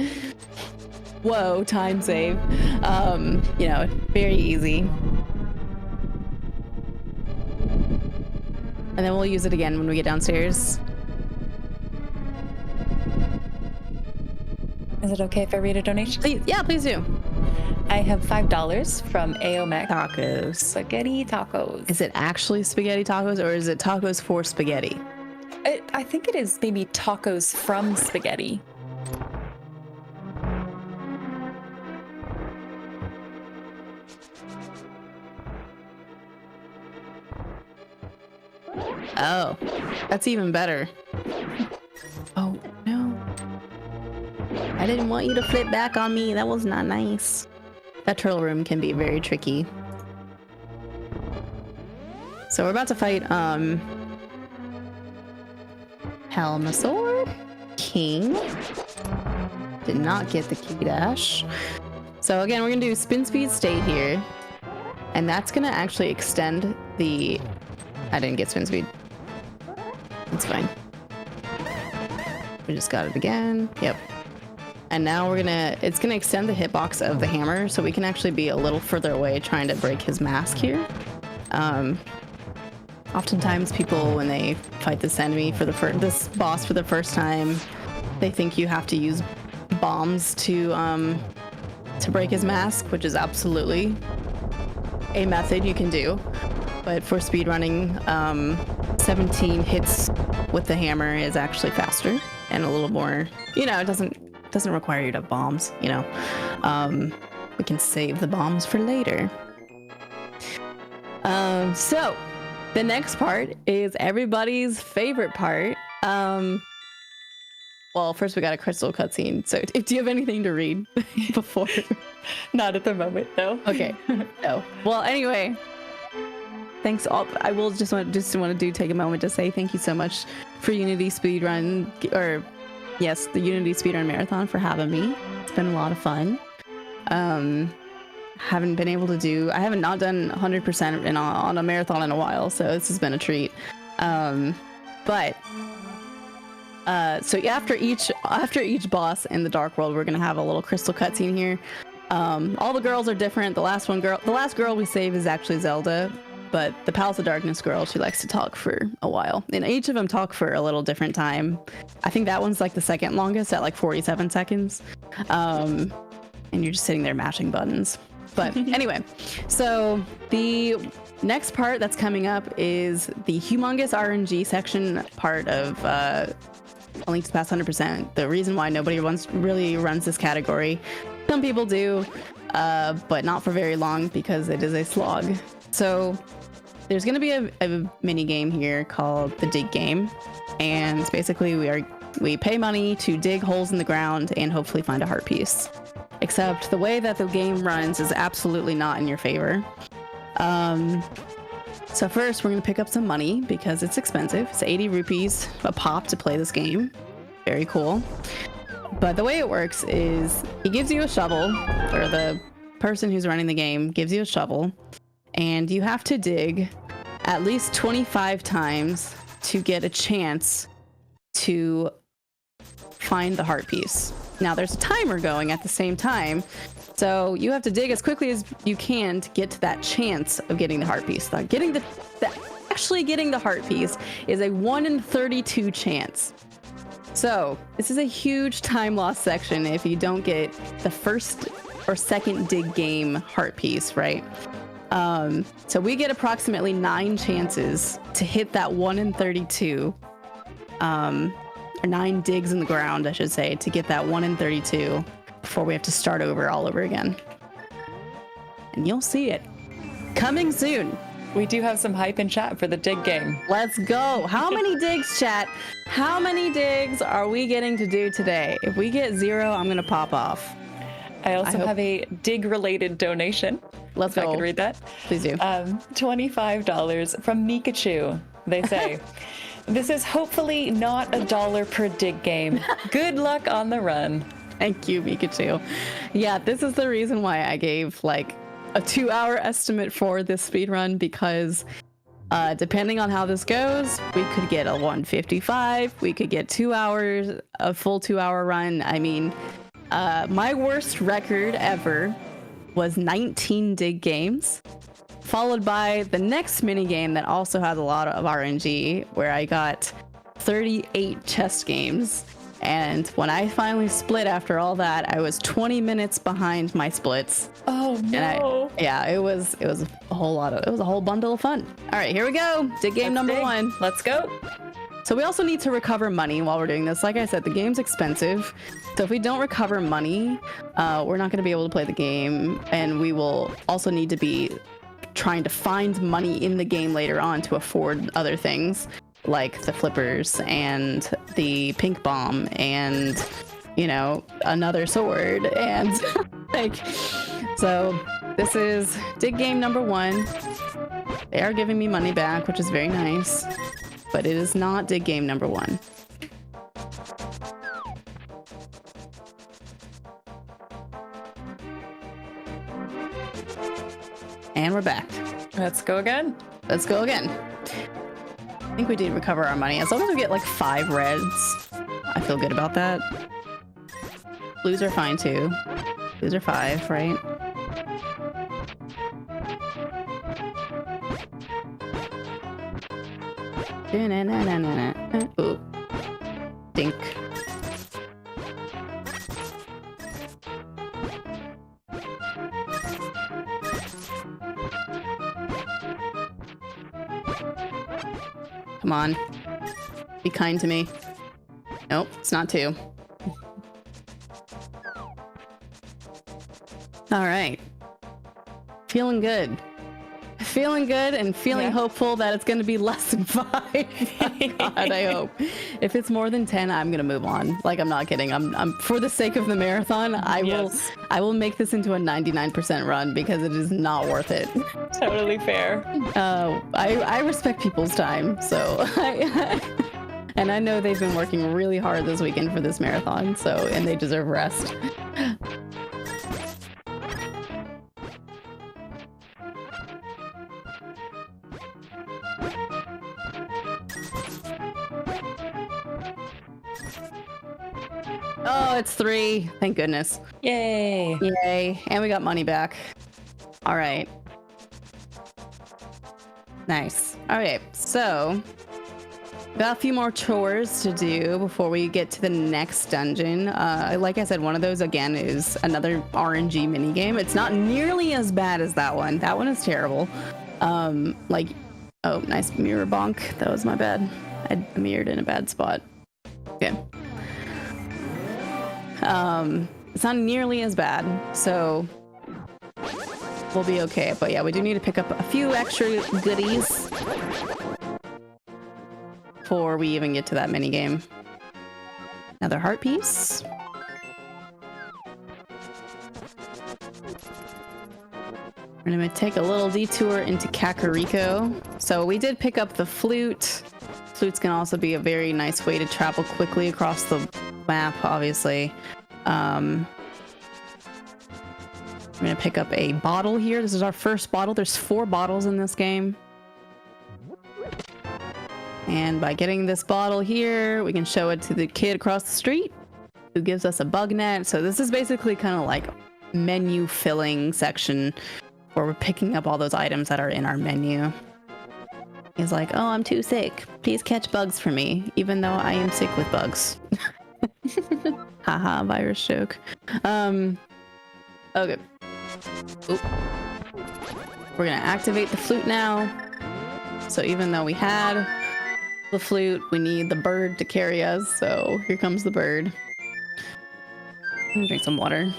Whoa, time save. You know, very easy. And then we'll use it again when we get downstairs. Is it okay if I read a donation? Please, yeah, please do. I have $5 from Aomek. Tacos. Spaghetti tacos. Is it actually spaghetti tacos, or is it tacos for spaghetti? I think it is maybe tacos from spaghetti. Oh, that's even better. Oh, no. I didn't want you to flip back on me. That was not nice. That turtle room can be very tricky. So we're about to fight, Helmasaur? King? Did not get the key dash. So again, we're gonna do spin speed state here. And that's gonna actually extend the... I didn't get spin speed. It's fine. We just got it again. Yep. And now we're gonna... It's gonna extend the hitbox of the hammer, so we can actually be a little further away trying to break his mask here. Oftentimes people, when they fight this enemy for this boss for the first time, they think you have to use bombs to break his mask, which is absolutely a method you can do. But for speedrunning, 17 hits with the hammer is actually faster and a little more, you know, it doesn't require you to have bombs, you know. We can save the bombs for later. So the next part is everybody's favorite part. Well, first we got a crystal cutscene. So do you have anything to read before? Not at the moment, no. Okay. No. Well, anyway, thanks all. I will just want to take a moment to say thank you so much for Unity Speedrun, or yes, the Unity Speedrun Marathon, for having me. It's been a lot of fun. Haven't been able to do. I haven't not done 100% on a marathon in a while, so this has been a treat. So after each boss in the Dark World, we're gonna have a little crystal cutscene here. All the girls are different. The last girl we save is actually Zelda, but the Palace of Darkness girl, she likes to talk for a while, and each of them talk for a little different time. I think that one's like the second longest at like 47 seconds. And you're just sitting there mashing buttons. But anyway, so the next part that's coming up is the humongous RNG section part of A Link to Past 100%. The reason why nobody really runs this category. Some people do, but not for very long because it is a slog. So there's going to be a mini game here called the Dig Game, and basically we pay money to dig holes in the ground and hopefully find a heart piece. Except the way that the game runs is absolutely not in your favor. So first we're going to pick up some money because it's expensive. It's 80 rupees a pop to play this game. Very cool. But the way it works is he gives you a shovel, or the person who's running the game gives you a shovel, and you have to dig at least 25 times to get a chance to find the heart piece. Now there's a timer going at the same time, so you have to dig as quickly as you can to get to that chance of getting the heart piece. Now, actually getting the heart piece is a 1 in 32 chance. So this is a huge time loss section if you don't get the first or second dig game heart piece, right? So we get approximately 9 chances to hit that 1 in 32. Or 9 digs in the ground, I should say, to get that 1 in 32 before we have to start all over again. And you'll see it coming soon. We do have some hype in chat for the dig game. Let's go. How many digs, chat? How many digs are we getting to do today? If we get 0, I'm gonna pop off. I also have a dig-related donation. Let's go. I can read that. Please do. $25 from Mikachu. They say, this is hopefully not $1 per dig game. Good luck on the run. Thank you, Mikachu. Yeah, this is the reason why I gave like a 2-hour estimate for this speedrun, because depending on how this goes, we could get a 155, we could get 2 hours, a full 2-hour run. I mean, my worst record ever was 19 dig games, followed by the next mini game that also has a lot of RNG, where I got 38 chest games. And when I finally split after all that, I was 20 minutes behind my splits. Oh no! It was a whole bundle of fun. All right, here we go. Dig game number 1. Let's go. So we also need to recover money while we're doing this. Like I said, the game's expensive. So if we don't recover money, we're not going to be able to play the game, and we will also need to be trying to find money in the game later on to afford other things like the flippers and the pink bomb and, you know, another sword and like, so this is dig game number 1. They are giving me money back, which is very nice, but it is not dig game number 1. And we're back. Let's go again. Let's go again. I think we did recover our money. As long as we get like 5 reds, I feel good about that. Blues are fine too. Blues are 5, right? Ooh. Dink. Come on. Be kind to me. Nope, it's not 2. All right. Feeling good. Feeling good and feeling hopeful that it's going to be less than 5. God, I hope. If it's more than 10, I'm going to move on. Like, I'm not kidding. I'm for the sake of the marathon, I will make this into a 99% run because it is not worth it. Totally fair. I respect people's time, so and I know they've been working really hard this weekend for this marathon, so and they deserve rest. Oh, it's 3. Thank goodness. Yay. Yay. And we got money back. All right. Nice. Okay, so got a few more chores to do before we get to the next dungeon. Like I said, one of those again is another RNG minigame. It's not nearly as bad as that one. That one is terrible. Like, oh, nice mirror bonk. That was my bad. I mirrored in a bad spot. Okay. It's not nearly as bad, so we'll be okay. But yeah, we do need to pick up a few extra goodies before we even get to that mini game. Another heart piece. We're gonna take a little detour into Kakariko. So we did pick up the flute. Flutes can also be a very nice way to travel quickly across the map, obviously. I'm gonna pick up a bottle here. This is our first bottle. There's 4 bottles in this game. And by getting this bottle here, we can show it to the kid across the street who gives us a bug net. So this is basically kind of like menu filling section where we're picking up all those items that are in our menu. He's like, oh, I'm too sick. Please catch bugs for me, even though I am sick with bugs. Haha, virus joke. Okay. Oop. We're gonna activate the flute now. So even though we had the flute, we need the bird to carry us. So here comes the bird. I'm gonna drink some water.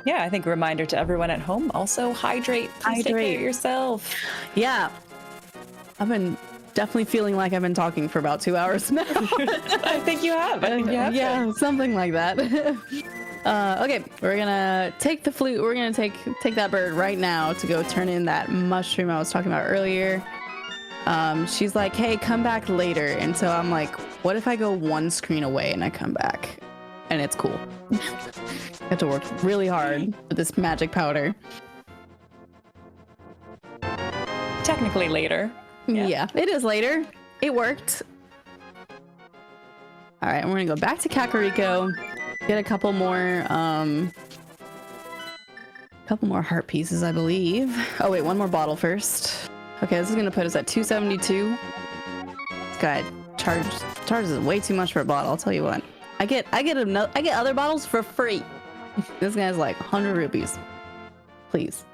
Yeah, I think a reminder to everyone at home, also hydrate. Please take care of yourself. Yeah. I've been definitely feeling like I've been talking for about 2 hours now. I think you have. Yeah, something like that. Okay, we're gonna take the flute. We're gonna take that bird right now to go turn in that mushroom I was talking about earlier. She's like, hey, come back later. And so I'm like, what if I go 1 screen away and I come back? And it's cool. I have to work really hard for this magic powder. Technically later. Yeah, it is later. It worked. All right, we're gonna go back to Kakariko, get a couple more heart pieces, I believe. Oh wait, 1 more bottle first. Okay, this is gonna put us at 272. This guy charges way too much for a bottle. I'll tell you what. I get other bottles for free. This guy's like 100 rupees. Please.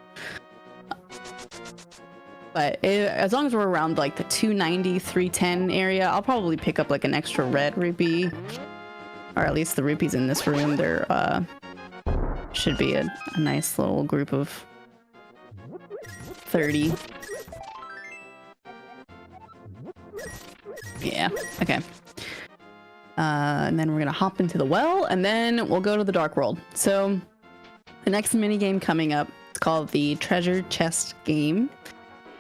But as long as we're around like the 290, 310 area, I'll probably pick up like an extra red rupee. Or at least the rupees in this room, they're Should be a nice little group of 30. Yeah, okay. And then we're gonna hop into the well, and then we'll go to the Dark World. So the next mini game coming up, it's called the Treasure Chest game.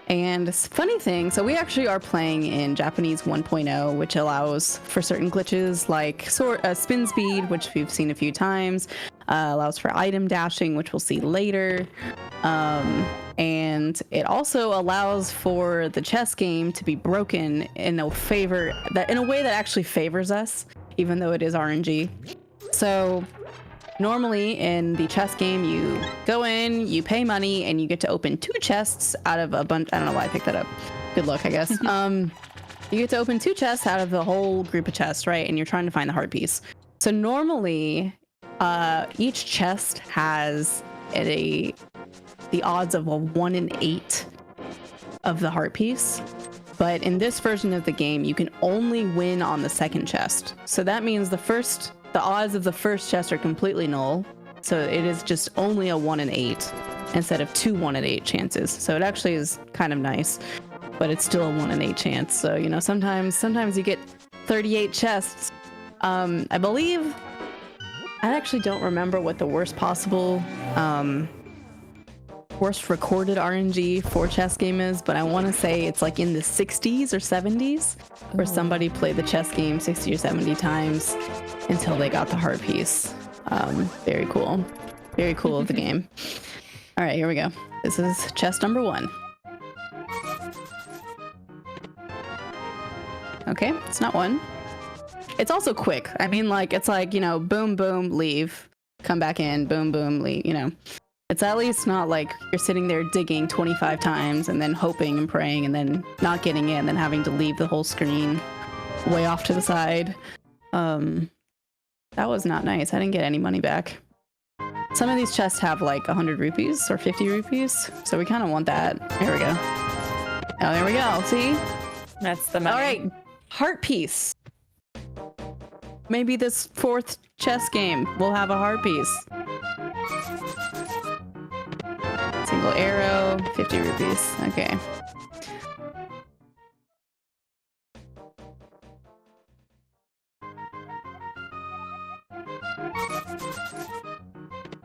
And it's a funny thing, so we actually are playing in Japanese 1.0, which allows for certain glitches like spin speed, which we've seen a few times, allows for item dashing, which we'll see later. And it also allows for the chess game to be broken in a way that actually favors us, even though it is RNG. So normally in the chess game, you go in, you pay money, and you get to open 2 chests out of a bunch. I don't know why I picked that up. Good luck, I guess. You get to open 2 chests out of the whole group of chests, right? And you're trying to find the heart piece. So normally, each chest has the odds of a 1 in 8 of the heart piece. But in this version of the game, you can only win on the second chest. So that means the odds of the first chest are completely null. So it is just only a 1 in 8 instead of 2 1 in 8 chances. So it actually is kind of nice, but it's still a 1 in 8 chance. So, you know, sometimes you get 38 chests. I believe, I actually don't remember what the worst possible, worst recorded RNG for chess game is, but I want to say it's like in the 60s or 70s, where somebody played the chess game 60 or 70 times until they got the heart piece. Very cool. Very cool of the game. All right, here we go. This is chest number 1. Okay, it's not 1. It's also quick. I mean, like, it's like, you know, boom, boom, leave, come back in, boom, boom, leave, you know. It's at least not like you're sitting there digging 25 times and then hoping and praying and then not getting in, then having to leave the whole screen way off to the side. That was not nice. I didn't get any money back. Some of these chests have like 100 rupees or 50 rupees, so we kind of want that. Here we go. Oh, there we go. See? That's the money. All right. Heart piece. Maybe this 4th chess game will have a heart piece. Single arrow, 50 rupees. Okay.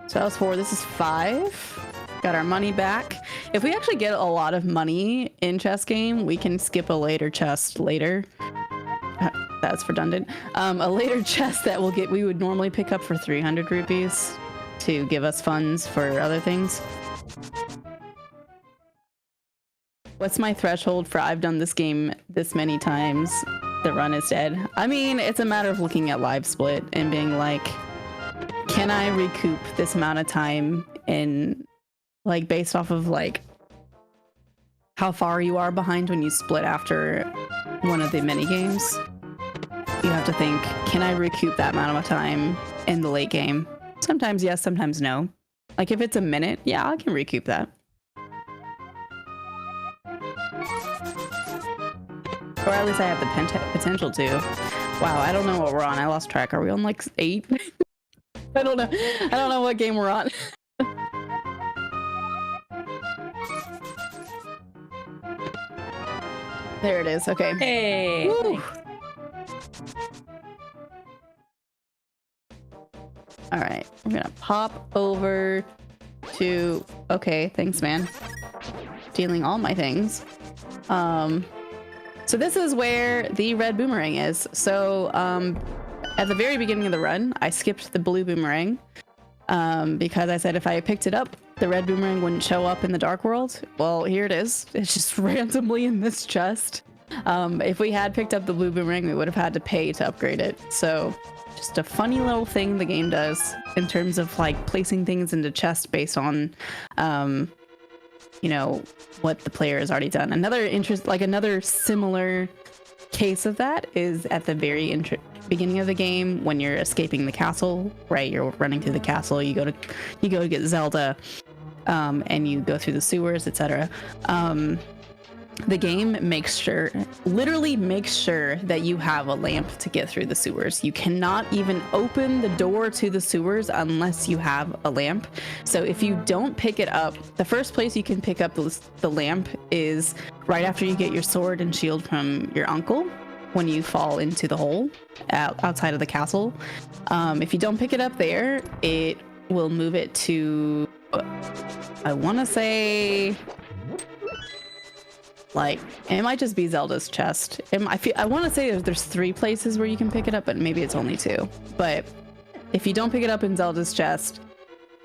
So that was 4. This is 5. Got our money back. If we actually get a lot of money in chess game, we can skip a later chest later. That's redundant. A later chest that we would normally pick up for 300 rupees to give us funds for other things. What's my threshold for I've done this game this many times, the run is dead? I mean, it's a matter of looking at live split and being like, can I recoup this amount of time in, like, based off of like how far you are behind when you split after one of the mini games? You have to think, can I recoup that amount of time in the late game? Sometimes yes, sometimes no. Like if it's a minute, yeah, I can recoup that. Or at least I have the potential to. Wow, I don't know what we're on. I lost track. Are we on like 8? I don't know. I don't know what game we're on. There it is. Okay. Hey. Woo. All right. I'm gonna pop over to. Okay. Thanks, man. Stealing all my things. So this is where the red boomerang is. So at the very beginning of the run, I skipped the blue boomerang because I said if I picked it up, the red boomerang wouldn't show up in the Dark World. Well, here it is. It's just randomly in this chest. If we had picked up the blue boomerang, we would have had to pay to upgrade it. So just a funny little thing the game does in terms of like placing things into chests based on you know, what the player has already done. Another similar case of that is at the very beginning of the game when you're escaping the castle, right? You're running through the castle, you go to get Zelda, and you go through the sewers, etc. the game makes sure, literally makes sure that you have a lamp to get through the sewers. You cannot even open the door to the sewers unless you have a lamp. So if you don't pick it up, the first place you can pick up the lamp is right after you get your sword and shield from your uncle when you fall into the hole outside of the castle. If you don't pick it up there, it will move it to, I want to say, like, it might just be Zelda's chest. I want to say there's 3 places where you can pick it up, but maybe it's only 2. But if you don't pick it up in Zelda's chest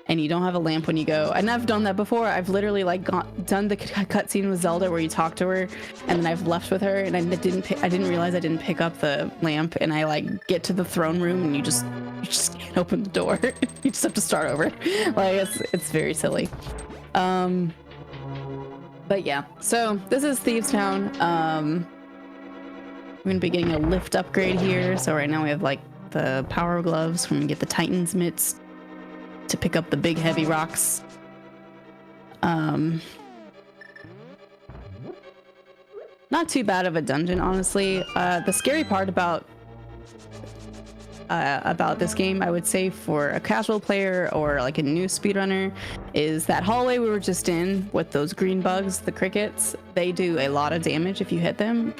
and you don't have a lamp when you go, and I've done that before. I've literally like done the cutscene with Zelda where you talk to her, and then I've left with her, and I didn't realize I didn't pick up the lamp, and I like get to the throne room, and you just can't open the door. You just have to start over. Like it's very silly. But yeah, so this is Thieves Town. I'm gonna be getting a lift upgrade here. So right now we have like the power gloves. We're gonna get the Titan's mitts to pick up the big heavy rocks. Not too bad of a dungeon, honestly. The scary part about this game, I would say, for a casual player or like a new speedrunner, is that hallway we were just in with those green bugs, the crickets. They do a lot of damage if you hit them.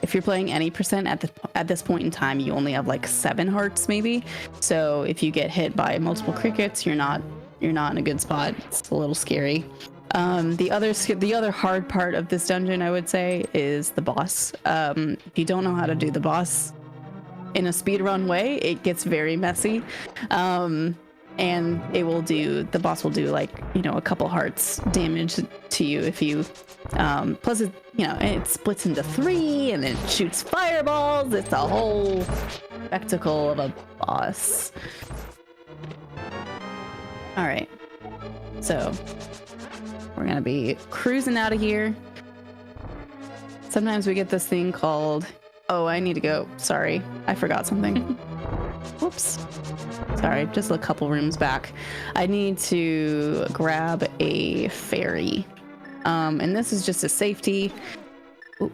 If you're playing any percent at this point in time, you only have like 7 hearts maybe. So if you get hit by multiple crickets, you're not in a good spot. It's a little scary. The other hard part of this dungeon, I would say, is the boss. If you don't know how to do the boss in a speedrun way, it gets very messy. And the boss will do like, a couple hearts damage to you if you, plus it, it splits into 3 and then it shoots fireballs. It's a whole spectacle of a boss. All right, so we're gonna be cruising out of here. Sometimes we get this thing called, oh, I need to go. Sorry, I forgot something. Whoops. Sorry, just a couple rooms back. I need to grab a fairy. And this is just a safety. Ooh.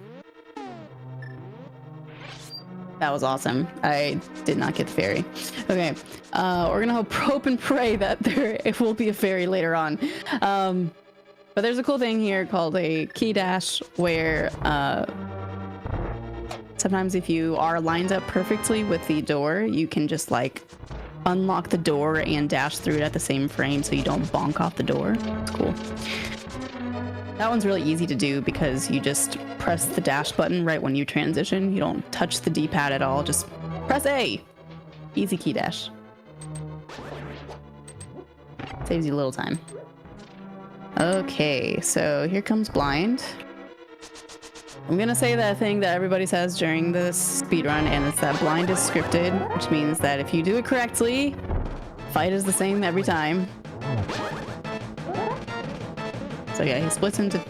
That was awesome. I did not get the fairy. Okay, we're gonna hope and pray that it will be a fairy later on. But there's a cool thing here called a key dash where sometimes if you are lined up perfectly with the door, you can just like unlock the door and dash through it at the same frame so you don't bonk off the door. It's cool. That one's really easy to do because you just press the dash button right when you transition. You don't touch the D-pad at all. Just press A. Easy key dash. Saves you a little time. Okay, so here comes blind. I'm gonna say that thing that everybody says during this speedrun, and it's that blind is scripted, which means that if you do it correctly, fight is the same every time. So yeah, he splits into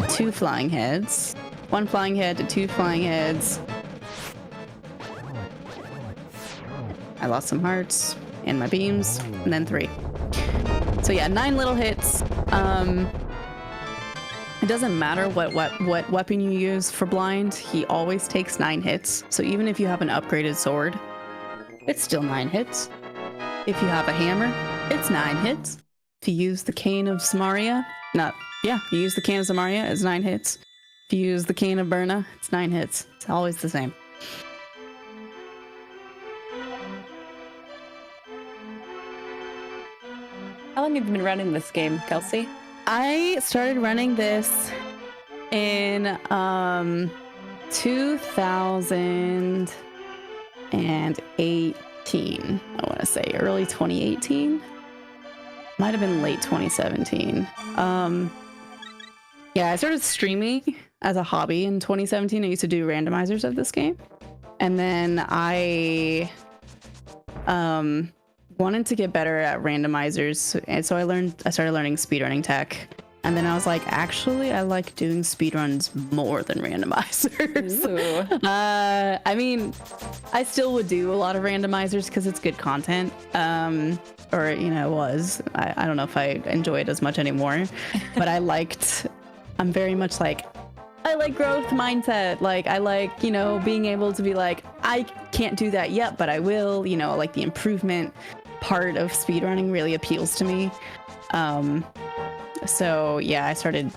2 flying heads. 1 flying head to 2 flying heads. I lost some hearts and my beams, and then 3. So yeah, 9 little hits. It doesn't matter what weapon you use for blind, he always takes 9 hits. So even if you have an upgraded sword, it's still 9 hits. If you have a hammer, it's 9 hits. If you use the cane of Samaria, you use the cane of Samaria, it's 9 hits. If you use the cane of Berna, it's 9 hits. It's always the same. How long have you been running this game, Kelpsey? I started running this in 2018. I want to say early 2018. Might have been late 2017. Yeah, I started streaming as a hobby in 2017. I used to do randomizers of this game. And then I wanted to get better at randomizers, and so I started learning speedrunning tech. And then I was like, actually, I like doing speedruns more than randomizers. I mean, I still would do a lot of randomizers because it's good content. Or, you know, it was. I don't know if I enjoy it as much anymore. But I'm very much like, I like growth mindset. Like, I like, you know, being able to be like, I can't do that yet, but I will. You know, like the improvement part of speedrunning really appeals to me. So yeah, I started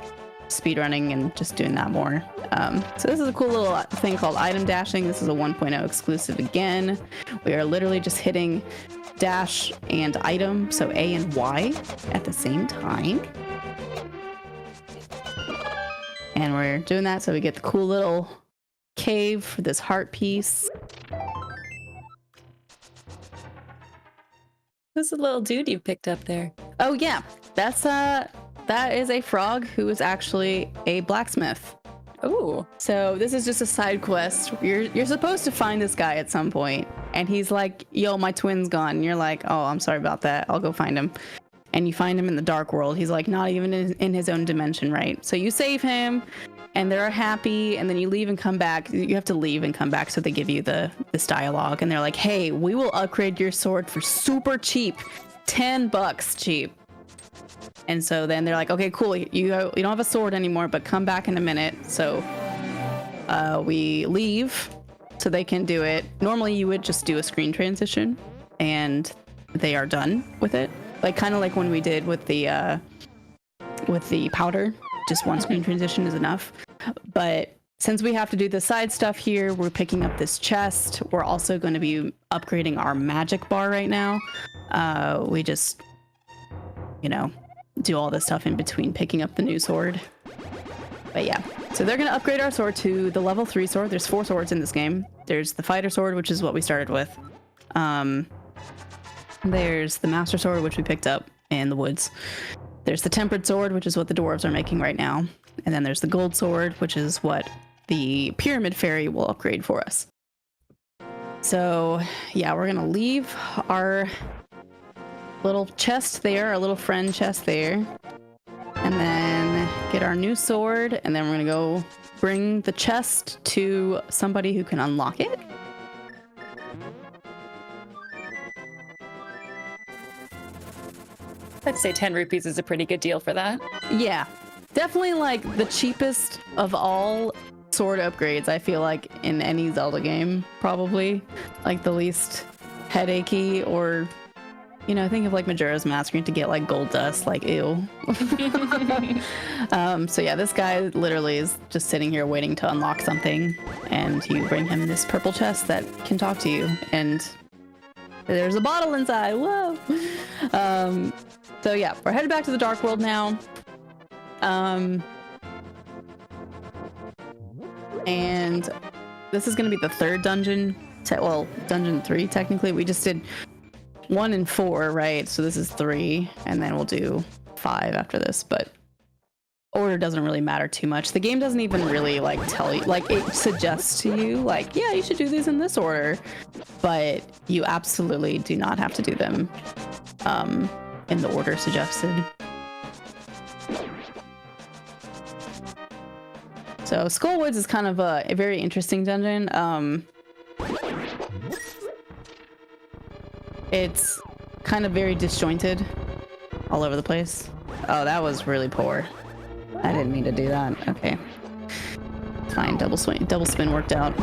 speedrunning and just doing that more. So this is a cool little thing called item dashing. This is a 1.0 exclusive again. We are literally just hitting dash and item, so A and Y at the same time. And we're doing that so we get the cool little cave for this heart piece. Who's the little dude you picked up there? Oh yeah, that is a frog who is actually a blacksmith. Oh, so this is just a side quest. You're supposed to find this guy at some point, and he's like, "Yo, my twin's gone." And you're like, "Oh, I'm sorry about that. I'll go find him." And you find him in the dark world. He's like not even in his own dimension, right? So you save him, and they're happy, and then you leave and come back. You have to leave and come back, so they give you this dialogue, and they're like, "Hey, we will upgrade your sword for super cheap, $10 cheap." And so then they're like, "Okay, cool. You don't have a sword anymore, but come back in a minute." So we leave, so they can do it. Normally, you would just do a screen transition, and they are done with it. Like kind of like when we did with the powder. Just one screen transition is enough. But since we have to do the side stuff here, we're picking up this chest. We're also going to be upgrading our magic bar right now. We just, you know, do all this stuff in between picking up the new sword. But yeah, so they're going to upgrade our sword to the level 3 sword. There's 4 swords in this game. There's the fighter sword, which is what we started with. There's the master sword, which we picked up in the woods. There's the tempered sword, which is what the dwarves are making right now. And then there's the gold sword, which is what the pyramid fairy will upgrade for us. So yeah, we're going to leave our little chest there, our little friend chest there, and then get our new sword, and then we're gonna go bring the chest to somebody who can unlock it. I'd say 10 rupees is a pretty good deal for that. Yeah, definitely like the cheapest of all sword upgrades, I feel like, in any Zelda game, probably. Like the least headachy, or you know, think of like Majora's Mask to get like gold dust, like ew. So yeah, this guy literally is just sitting here waiting to unlock something, and you bring him this purple chest that can talk to you, and there's a bottle inside. Whoa. So yeah, we're headed back to the Dark World now. And this is gonna be the third dungeon. Well, dungeon 3 technically. We just did 1 and 4, right? So this is 3, and then we'll do 5 after this, but order doesn't really matter too much. The game doesn't even really like tell you, like it suggests to you like, yeah, you should do these in this order, but you absolutely do not have to do them in the order suggested. So Skullwoods is kind of a very interesting dungeon. It's kind of very disjointed all over the place. Oh, that was really poor. I didn't mean to do that. Okay. Fine, double spin worked out.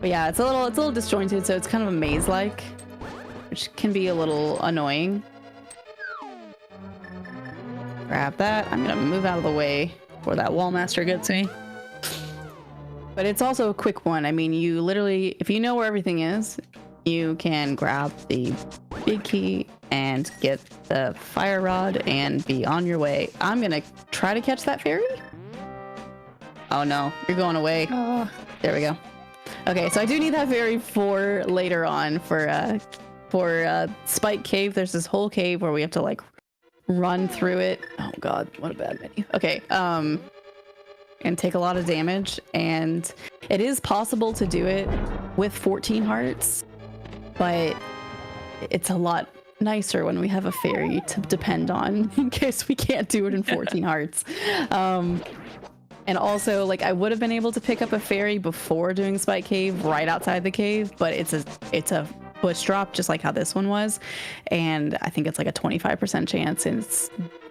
But yeah, it's a little disjointed, so it's kind of a maze-like, which can be a little annoying. Grab that. I'm gonna move out of the way before that wall master gets me. But it's also a quick one. I mean, you literally, if you know where everything is, you can grab the big key and get the fire rod and be on your way. I'm gonna try to catch that fairy. Oh no, you're going away. Oh. There we go. Okay, so I do need that fairy for later on for Spike Cave. There's this whole cave where we have to like run through it. Oh god, what a bad menu. Okay, and take a lot of damage, and it is possible to do it with 14 hearts, but it's a lot nicer when we have a fairy to depend on in case we can't do it in 14 hearts. And also, like, I would have been able to pick up a fairy before doing Spike Cave right outside the cave, but it's a bush drop just like how this one was, and I think it's like a 25% chance, and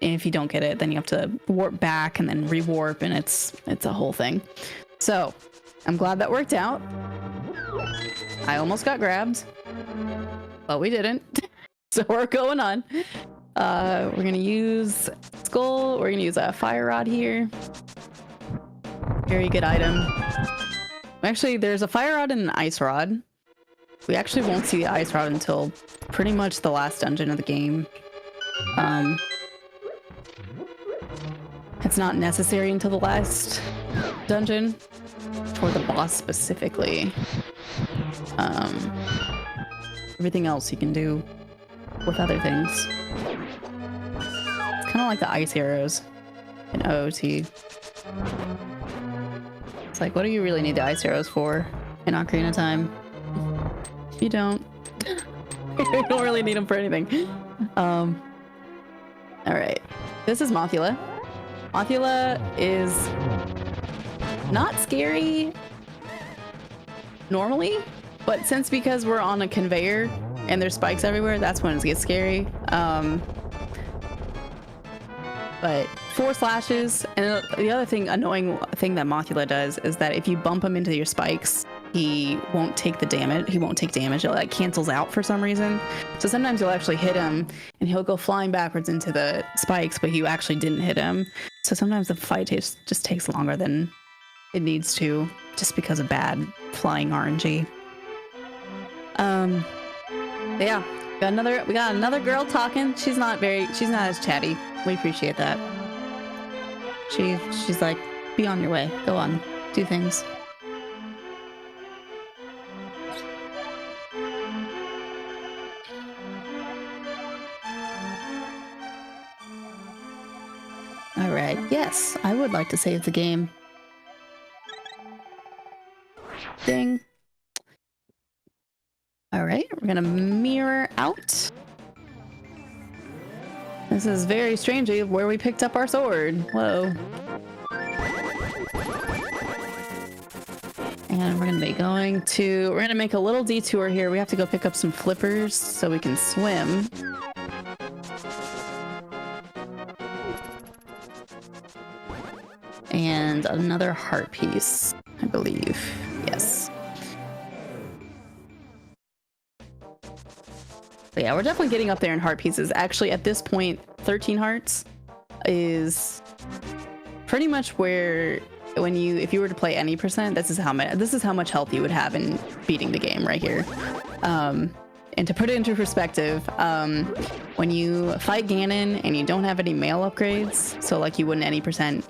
if you don't get it, then you have to warp back and then rewarp, and it's a whole thing. So I'm glad that worked out. I almost got grabbed, but we didn't. So we're going on. We're gonna use Skull. We're gonna use a Fire Rod here. Very good item. Actually, there's a Fire Rod and an Ice Rod. We actually won't see the Ice Rod until pretty much the last dungeon of the game. It's not necessary until the last dungeon for the boss specifically. Everything else you can do with other things. It's kind of like the ice arrows in OOT. It's like, what do you really need the ice arrows for in Ocarina of Time? You don't. You don't really need them for anything. All right. This is Mothula. Mothula is not scary normally, but because we're on a conveyor and there's spikes everywhere, that's when it gets scary. But 4 slashes, and the other annoying thing that Mothula does is that if you bump him into your spikes, he won't take the damage. He won't take damage. It like cancels out for some reason. So sometimes you'll actually hit him and he'll go flying backwards into the spikes, but you actually didn't hit him. So sometimes the fight just takes longer than it needs to, just because of bad flying RNG. But yeah, we got another girl talking. She's not as chatty. We appreciate that. She's like, be on your way. Go on, do things. All right. Yes, I would like to save the game. Ding. All right, we're gonna mirror out. This is very strangely where we picked up our sword. Whoa. And we're gonna make a little detour here. We have to go pick up some flippers so we can swim. And another heart piece, I believe. Yes. But yeah, we're definitely getting up there in heart pieces. Actually, at this point, 13 hearts is pretty much where if you were to play any percent, this is how much health you would have in beating the game right here. And to put it into perspective, when you fight Ganon and you don't have any mail upgrades, so like you wouldn't any percent,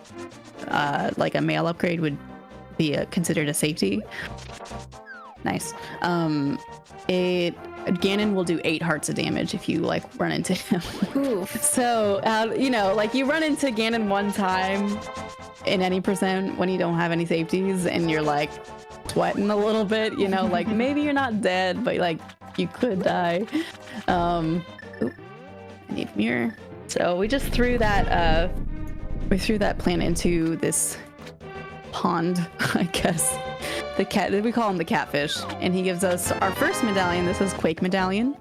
like a mail upgrade would be considered a safety. Nice. Ganon will do 8 hearts of damage if you like run into him. Oof. So, like you run into Ganon one time in any percent when you don't have any safeties and you're like sweating a little bit, like maybe you're not dead, but like you could die. I need mirror. So we just threw that plant into this pond, I guess. We call him the catfish, and he gives us our first medallion. This is Quake Medallion.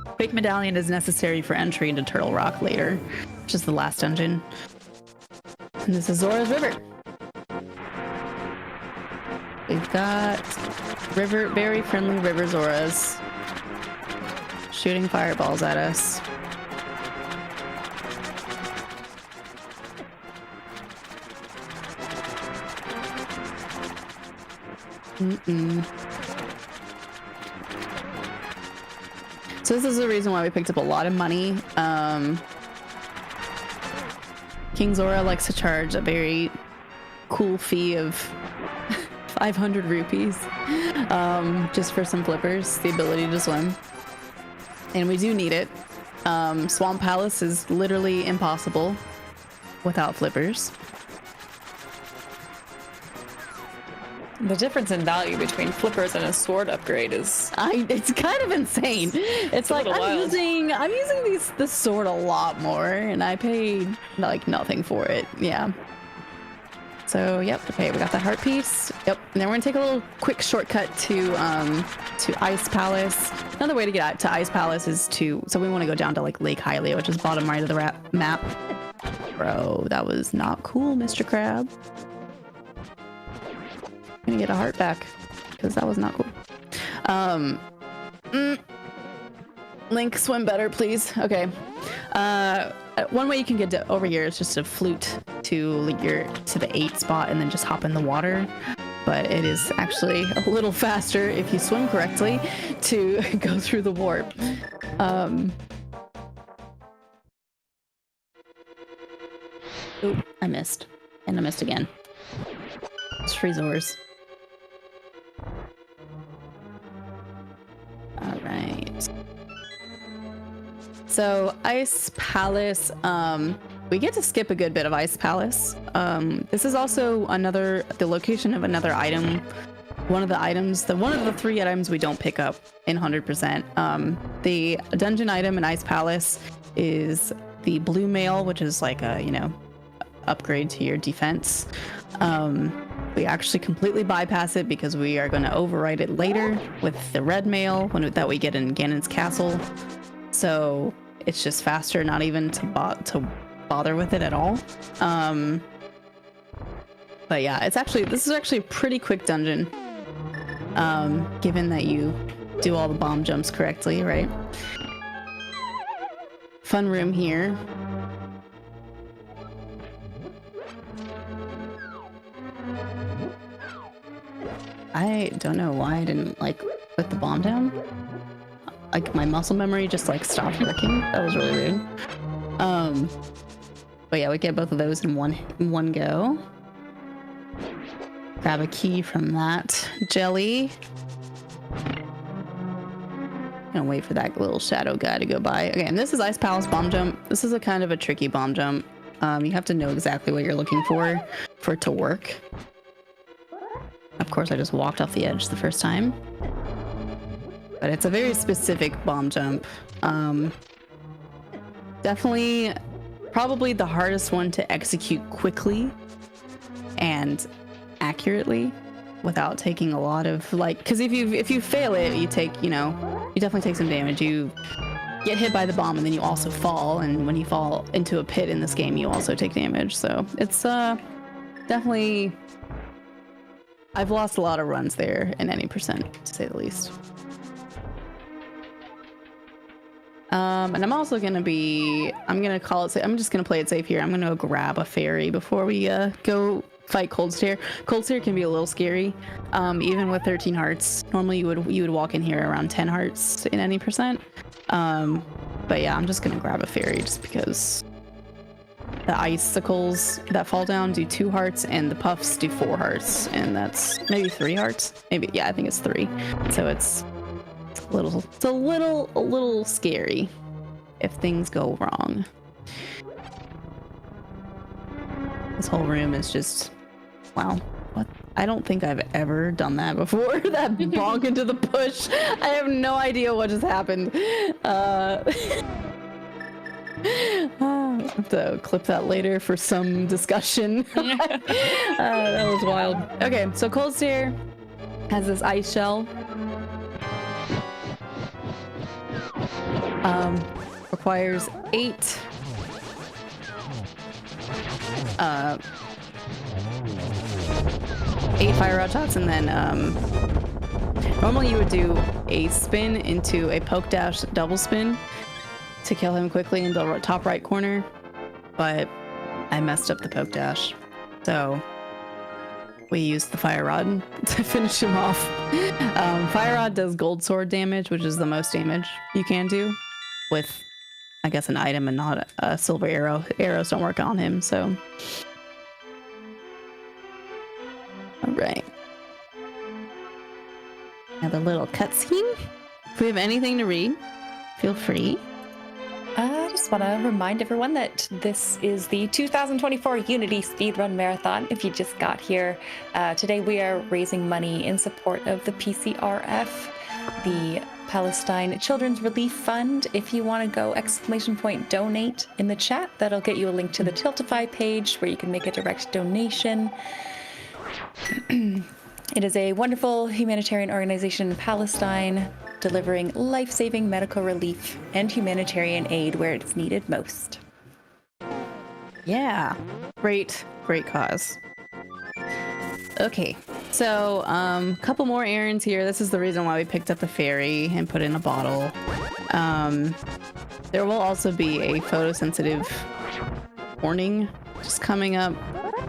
Quake Medallion is necessary for entry into Turtle Rock later, which is the last dungeon. And this is Zora's River. We've got very friendly river Zoras shooting fireballs at us. So this is the reason why we picked up a lot of money. King Zora likes to charge a very cool fee of 500 rupees just for some flippers, the ability to swim. And we do need it. Swamp Palace is literally impossible without flippers. The difference in value between flippers and a sword upgrade is it's kind of insane. It's like I'm wild. using this sword a lot more, and I paid like nothing for it. Yeah. So yep. Okay, we got that heart piece. Yep. And then we're gonna take a little quick shortcut to Ice Palace. Another way to get out to Ice Palace is so we want to go down to like Lake Hylia, which is bottom right of the map. Bro, that was not cool, Mr. Crab. I'm gonna get a heart back because that was not cool. Link, swim better, please. Okay. One way you can get over here is just to flute to the 8 spot and then just hop in the water. But it is actually a little faster if you swim correctly to go through the warp. Oop, I missed. And I missed again. It's Freezors. Alright. So, Ice Palace, we get to skip a good bit of Ice Palace. This is also the location of another item. One of the 3 items we don't pick up in 100%. The dungeon item in Ice Palace is the blue mail, which is like a, upgrade to your defense. We actually completely bypass it because we are going to overwrite it later with the red mail that we get in Ganon's castle. So it's just faster, not even to bother with it at all. But yeah, this is actually a pretty quick dungeon, given that you do all the bomb jumps correctly, right? Fun room here. I don't know why I didn't put the bomb down. Like my muscle memory just stopped working. That was really rude. But yeah, we get both of those in one go. Grab a key from that jelly. Gonna wait for that little shadow guy to go by. Okay, and this is Ice Palace bomb jump. This is a kind of a tricky bomb jump. You have to know exactly what you're looking for it to work. Of course, I just walked off the edge the first time. But it's a very specific bomb jump. Definitely, probably the hardest one to execute quickly and accurately without taking a lot of because if you fail it, you definitely take some damage. You get hit by the bomb and then you also fall, and when you fall into a pit in this game, you also take damage. So it's definitely. I've lost a lot of runs there in any percent, to say the least. And I'm also gonna call it safe. I'm just gonna play it safe here. I'm gonna grab a fairy before we go fight Cold Stare. Cold Stare can be a little scary, even with 13 hearts. Normally you would walk in here around 10 hearts in any percent. But yeah, I'm just gonna grab a fairy just because the icicles that fall down do 2 hearts and the puffs do 4 hearts, and that's maybe 3 hearts. Maybe, yeah, I think it's 3. So it's a little scary if things go wrong. This whole room is just, wow. What? I don't think I've ever done that before. That bonk into the push. I have no idea what just happened. I'll have to clip that later for some discussion. That was wild. Okay, so Cold Stare has this ice shell. Requires 8 fire rod shots, and then normally you would do a spin into a poke dash double spin to kill him quickly in the top right corner, but I messed up the poke dash, so we used the fire rod to finish him off. Fire rod does gold sword damage, which is the most damage you can do with, I guess, an item and not a silver arrow. Arrows don't work on him, so. All right. Another little cutscene. If we have anything to read, feel free. I just want to remind everyone that this is the 2024 Unity Speedrun Marathon. If you just got here, today we are raising money in support of the PCRF, the Palestine Children's Relief Fund. If you want to go !donate in the chat, that'll get you a link to the Tiltify page where you can make a direct donation. It is a wonderful humanitarian organization in Palestine, delivering life-saving medical relief and humanitarian aid where it's needed most. Yeah, great cause. Okay, so a couple more errands here. This is the reason why we picked up the ferry and put in a bottle. There will also be a photosensitive warning just coming up.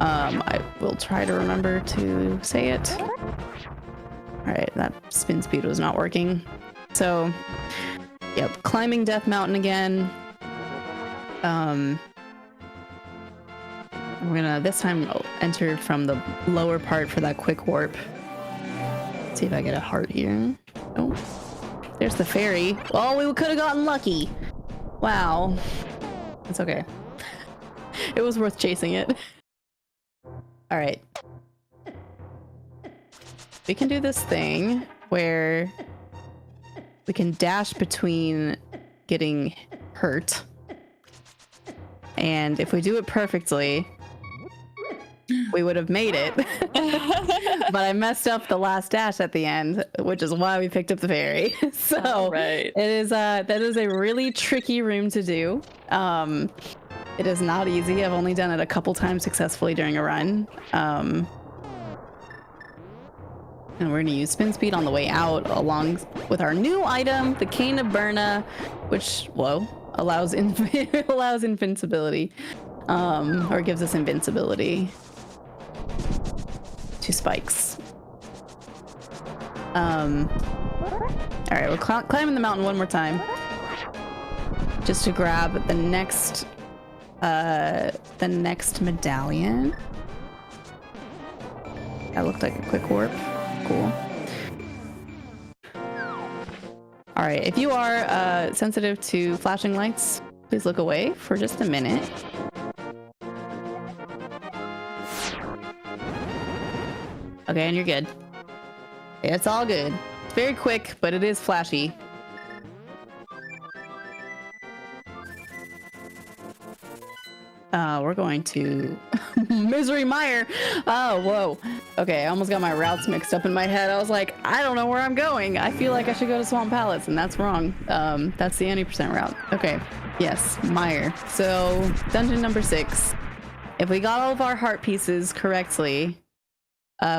I will try to remember to say it. All right, that spin speed was not working. So, yep, climbing Death Mountain again. We're gonna this time enter from the lower part for that quick warp. Let's see if I get a heart here. Oh, there's the ferry. Oh, we could have gotten lucky. Wow, it's okay. It was worth chasing it. All right, we can do this thing where we can dash between getting hurt, and if we do it perfectly, we would have made it. But I messed up the last dash at the end, which is why we picked up the ferry. So Right. it is that is a really tricky room to do. It is not easy. I've only done it a couple times successfully during a run. And we're gonna use spin speed on the way out, along with our new item, the Cane of Burna, which, whoa, allows allows invincibility, or gives us invincibility to spikes. All right, we're climbing the mountain one more time, just to grab the next medallion. That looked like a quick warp. Cool. All right, if you are sensitive to flashing lights, please look away for just a minute. Okay, and you're good. It's all good. It's very quick, but it is flashy. We're going to Misery Mire. Oh, whoa. Okay, I almost got my routes mixed up in my head. I was like, I don't know where I'm going. I feel like I should go to Swamp Palace, and that's wrong. That's the 90% route. Okay, yes, Mire. So, dungeon number 6. If we got all of our heart pieces correctly,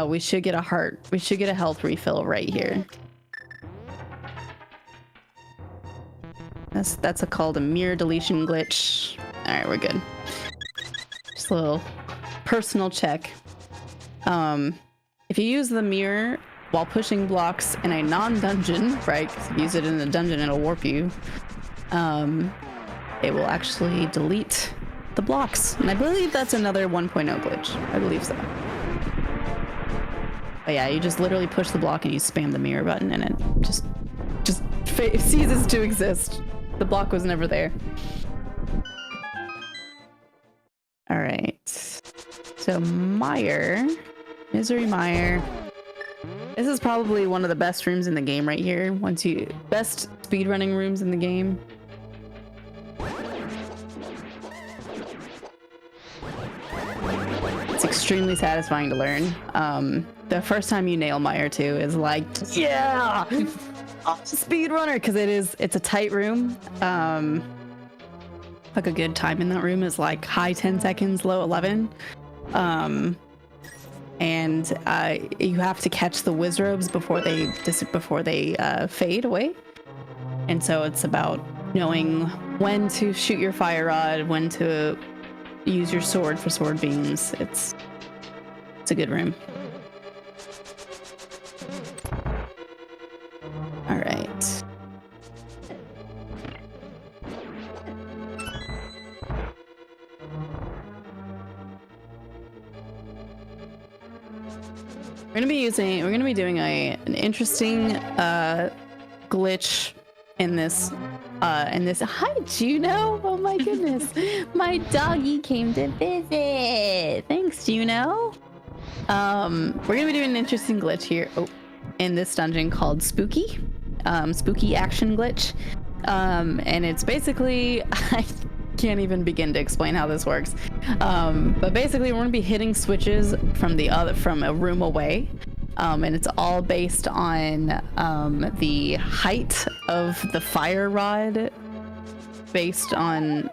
we should get a heart. We should get a health refill right here. That's called a mirror deletion glitch. All right, we're good. Just a little personal check. If you use the mirror while pushing blocks in a non-dungeon, right? 'Cause if you use it in a dungeon, it'll warp you. It will actually delete the blocks, and I believe that's another 1.0 glitch. I believe so. But yeah, you just literally push the block and you spam the mirror button, and it just ceases to exist. The block was never there. All right. So Misery Mire. This is probably one of the best rooms in the game right here. Best speedrunning rooms in the game. It's extremely satisfying to learn. The first time you nail Mire too is like, yeah, speedrunner, because it's a tight room. Like a good time in that room is like high 10 seconds, low 11. And you have to catch the wizrobes before they fade away. And so it's about knowing when to shoot your fire rod, when to use your sword for sword beams. It's a good room. All right. We're gonna be doing an interesting glitch in this And this, hi Juno. Oh my goodness. My doggy came to visit. Thanks, Juno. We're gonna be doing an interesting glitch here in this dungeon called Spooky. Spooky action glitch. And it's basically, I can't even begin to explain how this works. But basically we're gonna be hitting switches from a room away. And it's all based on the height of the fire rod, based on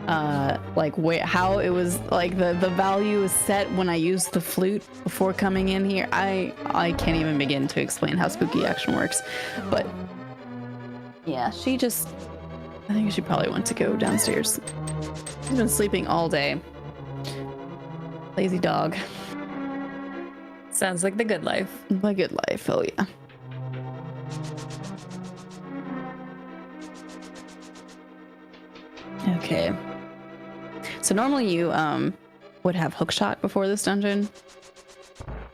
how it was, like the value is set when I used the flute before coming in here. I can't even begin to explain how spooky action works, but yeah, I think she probably went to go downstairs. She's been sleeping all day. Lazy dog. Sounds like the good life. The good life, oh yeah. Okay. So normally you would have hookshot before this dungeon.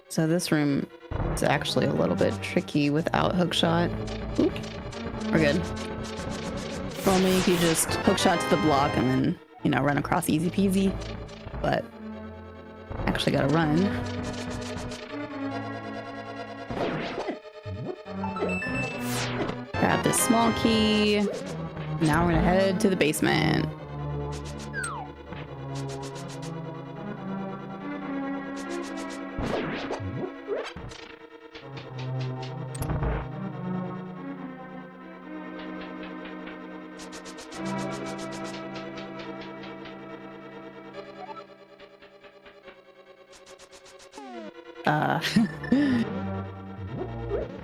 So this room is actually a little bit tricky without hookshot. Oop. We're good. Normally you just hookshot to the block and then, you know, run across easy peasy. But actually gotta run. Grab this small key. Now we're gonna head to the basement.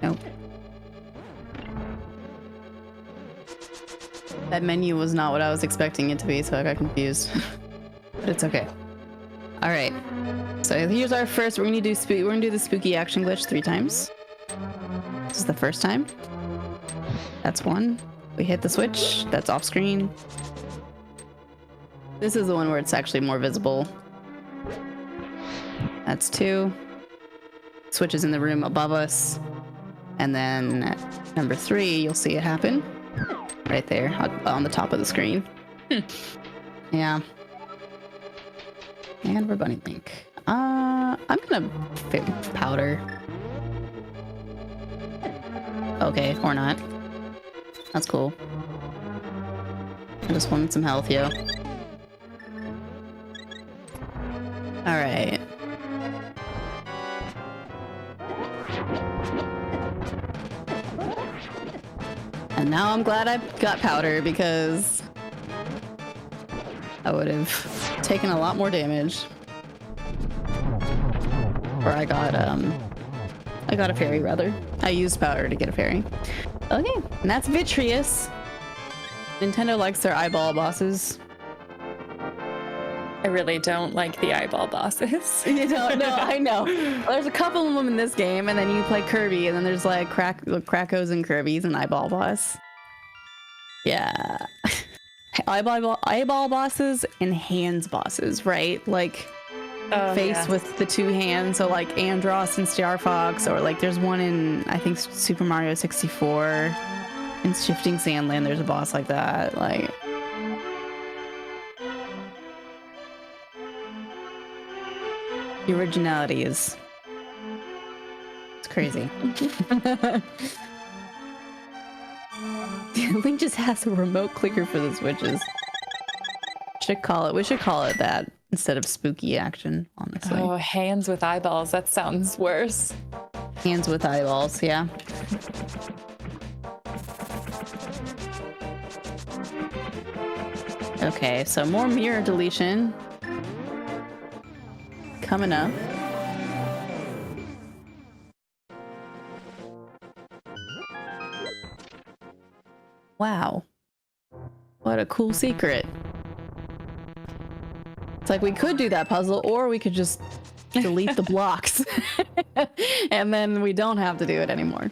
Nope. That menu was not what I was expecting it to be, so I got confused. But it's okay. All right. So here's our first. We're gonna do the spooky action glitch 3 times. This is the first time. That's 1. We hit the switch. That's off screen. This is the one where it's actually more visible. That's 2. Switch is in the room above us. And then number 3, you'll see it happen. Right there on the top of the screen. Yeah. And we're bunny link. I'm gonna powder. Okay, or not. That's cool. I just wanted some health, yo. Alright. And now I'm glad I got powder because I would have taken a lot more damage. Or I got a fairy rather. I used powder to get a fairy. Okay, and that's Vitreous. Nintendo likes their eyeball bosses. I really don't like the eyeball bosses. You don't know, I know. There's a couple of them in this game, and then you play Kirby, and then there's like Krakos and Kirby's and eyeball boss. Yeah. eyeball bosses and hands bosses, right? Like face with the 2 hands, so like Andross and Star Fox, or like there's one in I think Super Mario 64 in Shifting Sandland. There's a boss like that. Like the originality is it's crazy. Link just has a remote clicker for the switches. We should call it that instead of spooky action, honestly. Oh, hands with eyeballs. That sounds worse. Hands with eyeballs, yeah. Okay, so more mirror deletion coming up. Wow. What a cool secret. It's like we could do that puzzle, or we could just delete the blocks. And then we don't have to do it anymore.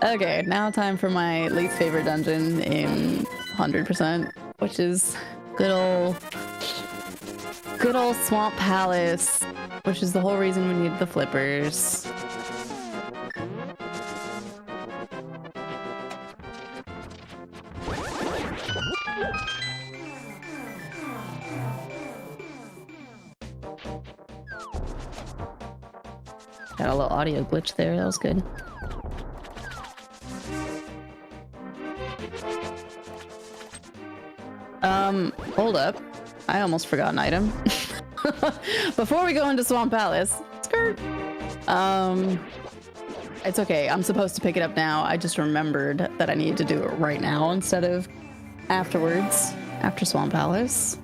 Okay, now time for my least favorite dungeon in 100%, which is good old Swamp Palace, which is the whole reason we need the flippers. Got a little audio glitch there. That was good. Hold up. I almost forgot an item. Before we go into Swamp Palace, skirt. It's okay. I'm supposed to pick it up now. I just remembered that I needed to do it right now instead of afterwards, after Swamp Palace.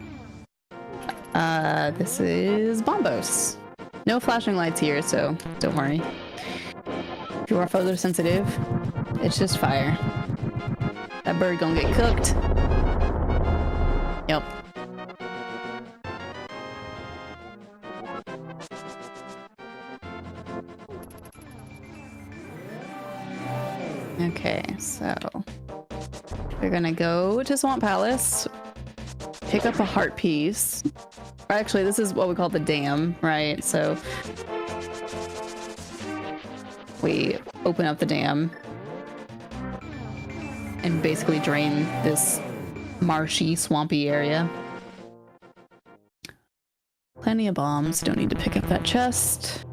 This is Bombos. No flashing lights here, so don't worry. If you are photosensitive, it's just fire. That bird gonna get cooked. Yep. Okay, so we're gonna go to Swamp Palace, pick up a heart piece. Actually, this is what we call the dam, right? So we open up the dam and basically drain this marshy, swampy area. Plenty of bombs. Don't need to pick up that chest.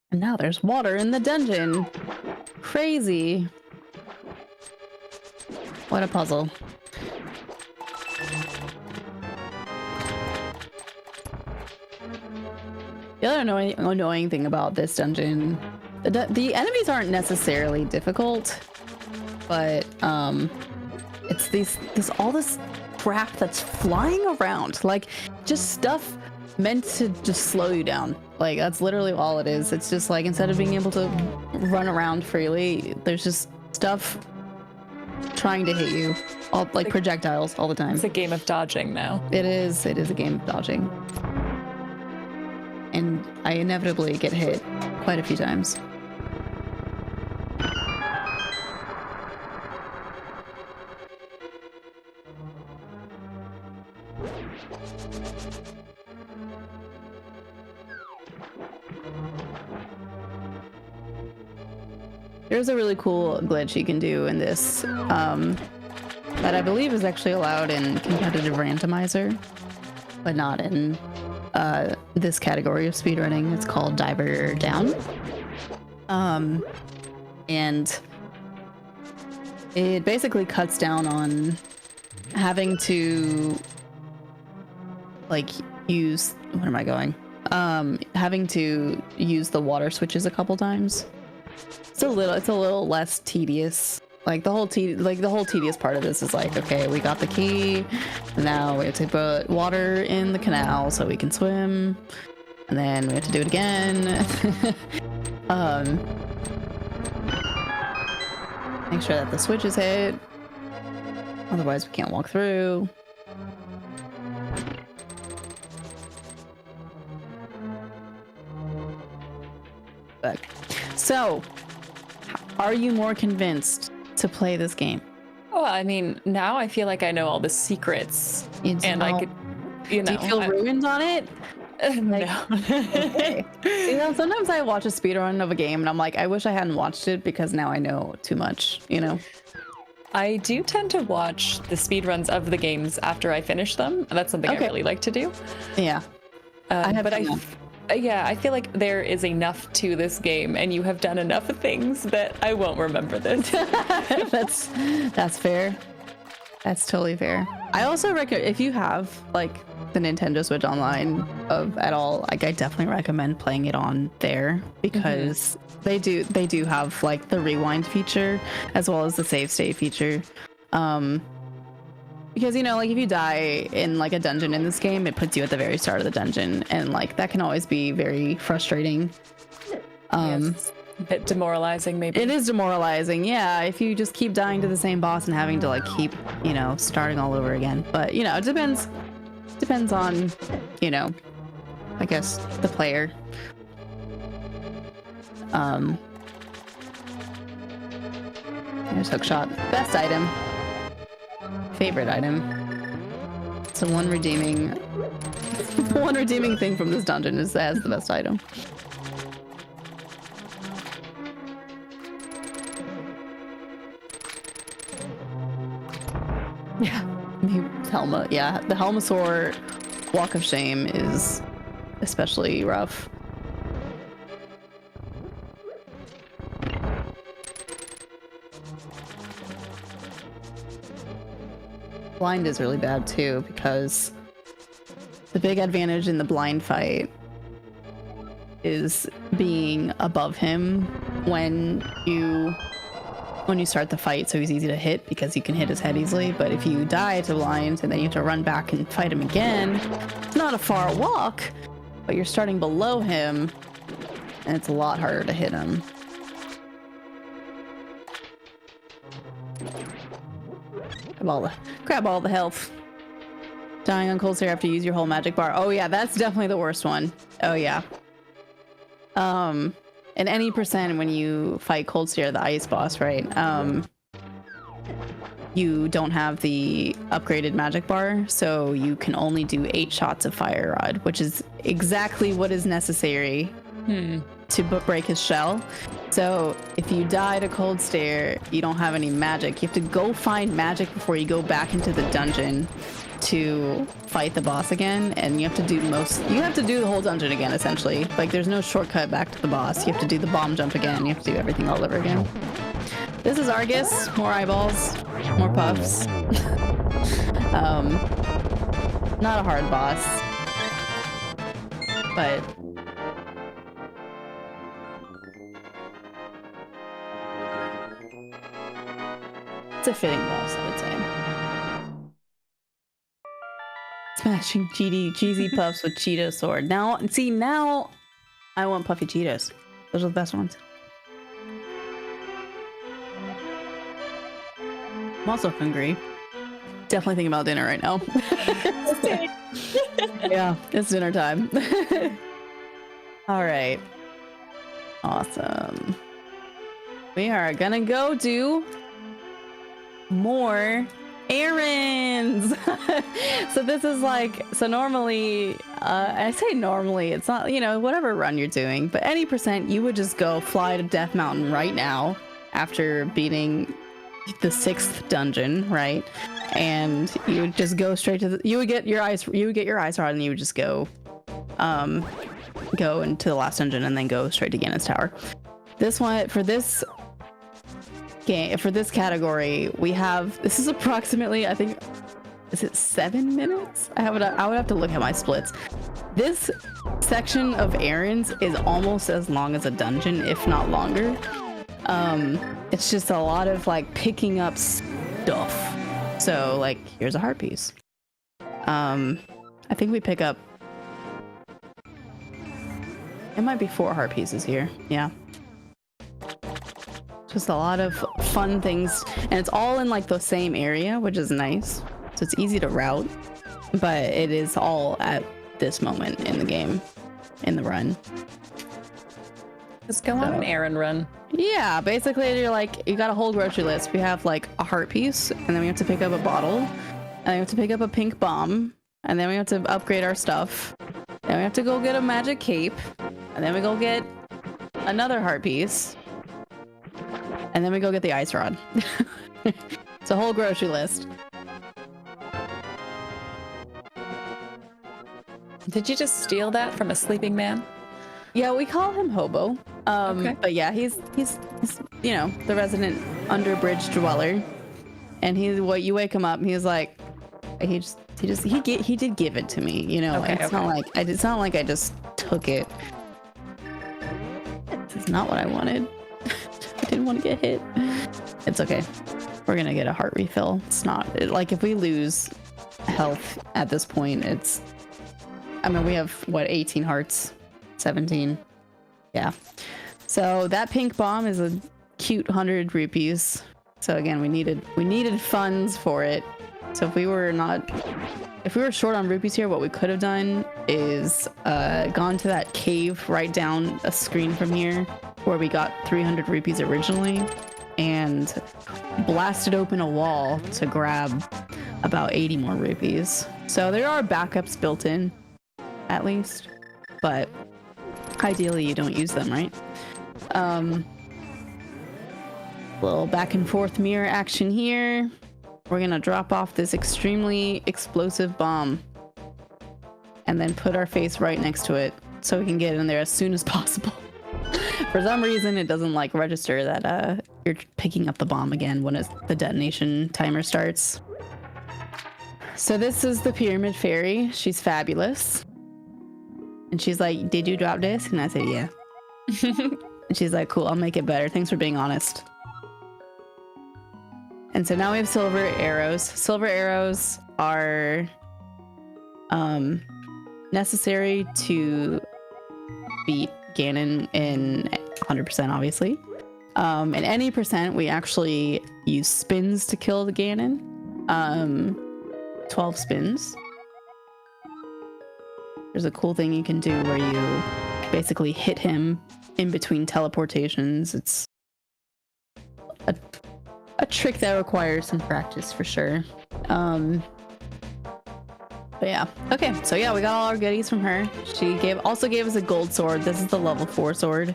And now there's water in the dungeon. Crazy. What a puzzle. The other annoying thing about this dungeon, the enemies aren't necessarily difficult, but it's all this crap that's flying around, like just stuff meant to just slow you down. Like that's literally all it is. It's just like instead of being able to run around freely, there's just stuff trying to hit you, all like projectiles all the time. It's a game of dodging now. It is a game of dodging. And I inevitably get hit quite a few times. There's a really cool glitch you can do in this that I believe is actually allowed in competitive randomizer, but not in this category of speedrunning. It's called Diver Down. And it basically cuts down on having to like use, where am I going? Having to use the water switches a couple times. It's a little less tedious. Like the whole tedious part of this is like, okay, we got the key, now we have to put water in the canal so we can swim, and then we have to do it again. Make sure that the switch is hit, otherwise we can't walk through. But so, are you more convinced to play this game? Well, I mean, now I feel like I know all the secrets, and I could, you know. Do you feel ruined on it? No. Okay. You know, sometimes I watch a speedrun of a game and I'm like, I wish I hadn't watched it because now I know too much, you know? I do tend to watch the speedruns of the games after I finish them. That's something I really like to do. Yeah. I feel like there is enough to this game, and you have done enough things that I won't remember this. That's fair. That's totally fair. I also recommend, if you have like the Nintendo Switch Online at all, like I definitely recommend playing it on there, because they do have like the rewind feature as well as the save state feature. Because, you know, like if you die in like a dungeon in this game, it puts you at the very start of the dungeon, and like that can always be very frustrating. Yes. A bit demoralizing, maybe. It is demoralizing, yeah, if you just keep dying to the same boss and having to like keep, you know, starting all over again. But, you know, it depends on, you know, I guess the player. There's hook shot. Best item. Favorite item. So one redeeming thing from this dungeon is as the best item. Yeah, Helma. Yeah, the Helmasaur Walk of Shame is especially rough. Blind is really bad too, because the big advantage in the blind fight is being above him when you start the fight, so he's easy to hit because you can hit his head easily. But if you die to blind and then you have to run back and fight him again, it's not a far walk, but you're starting below him and it's a lot harder to hit him. Grab all the health. Dying on cold stare after you use your whole magic bar. Oh yeah, that's definitely the worst one. Oh yeah. And any percent when you fight cold stare, the ice boss, right? You don't have the upgraded magic bar, so you can only do 8 shots of fire rod, which is exactly what is necessary to break his shell. So if you die to cold stare, you don't have any magic. You have to go find magic before you go back into the dungeon to fight the boss again, and you have to do the whole dungeon again, essentially. Like, there's no shortcut back to the boss. You have to do the bomb jump again. You have to do everything all over again. This is Argus. More eyeballs, more puffs. Not a hard boss, but it's a fitting boss, I would say. Smashing cheesy puffs with Cheeto sword. Now I want puffy Cheetos. Those are the best ones. I'm also hungry. Definitely thinking about dinner right now. Yeah, it's dinner time. All right. Awesome. We are gonna go do more errands. So this is like, so normally, I say normally, it's not, you know, whatever run you're doing, but any percent, you would just go fly to Death Mountain right now after beating the 6th dungeon, right? And you would just go straight to you would get your ice rod, and you would just go into the last dungeon and then go straight to Ganon's Tower. This one, for this game, for this category, this is approximately, I think, is it 7 minutes? I would have to look at my splits. This section of errands is almost as long as a dungeon, if not longer. It's just a lot of like picking up stuff. So like, here's a heart piece. I think we pick up, it might be 4 heart pieces here. Yeah. Just a lot of fun things, and it's all in like the same area, which is nice. So it's easy to route, but it is all at this moment in the game, in the run. Just go on an errand run. Yeah, basically you're like, you got a whole grocery list. We have like a heart piece, and then we have to pick up a bottle, and then we have to pick up a pink bomb, and then we have to upgrade our stuff. Then we have to go get a magic cape, and then we go get another heart piece, and then we go get the ice rod. It's a whole grocery list. Did you just steal that from a sleeping man? Yeah, we call him Hobo. Okay. But yeah, he's you know, the resident underbridge dweller. And what you wake him up, and he's like, he did give it to me, you know. Okay, it's not like I just took it. This is not what I wanted. I didn't want to get hit. It's okay. We're gonna get a heart refill. It's not like, if we lose health at this point, I mean, we have what, 18 hearts, 17. Yeah. So that pink bomb is a cute 100 rupees. So again, we needed funds for it. So if we were short on rupees here, what we could have done is gone to that cave right down a screen from here where we got 300 rupees originally, and blasted open a wall to grab about 80 more rupees. So there are backups built in, at least, but ideally you don't use them, right? Little back and forth mirror action here. We're gonna drop off this extremely explosive bomb and then put our face right next to it so we can get in there as soon as possible. For some reason, it doesn't like register that you're picking up the bomb again when the detonation timer starts. So this is the Pyramid Fairy. She's fabulous. And she's like, did you drop this? And I said, yeah. And she's like, cool, I'll make it better. Thanks for being honest. And so now we have silver arrows. Silver arrows are necessary to beat Ganon in 100%, obviously. In any percent, we actually use spins to kill the Ganon. 12 spins. There's a cool thing you can do where you basically hit him in between teleportations. It's a trick that requires some practice for sure. But yeah. Okay, so yeah, we got all our goodies from her. She also gave us a gold sword. This is the level 4 sword.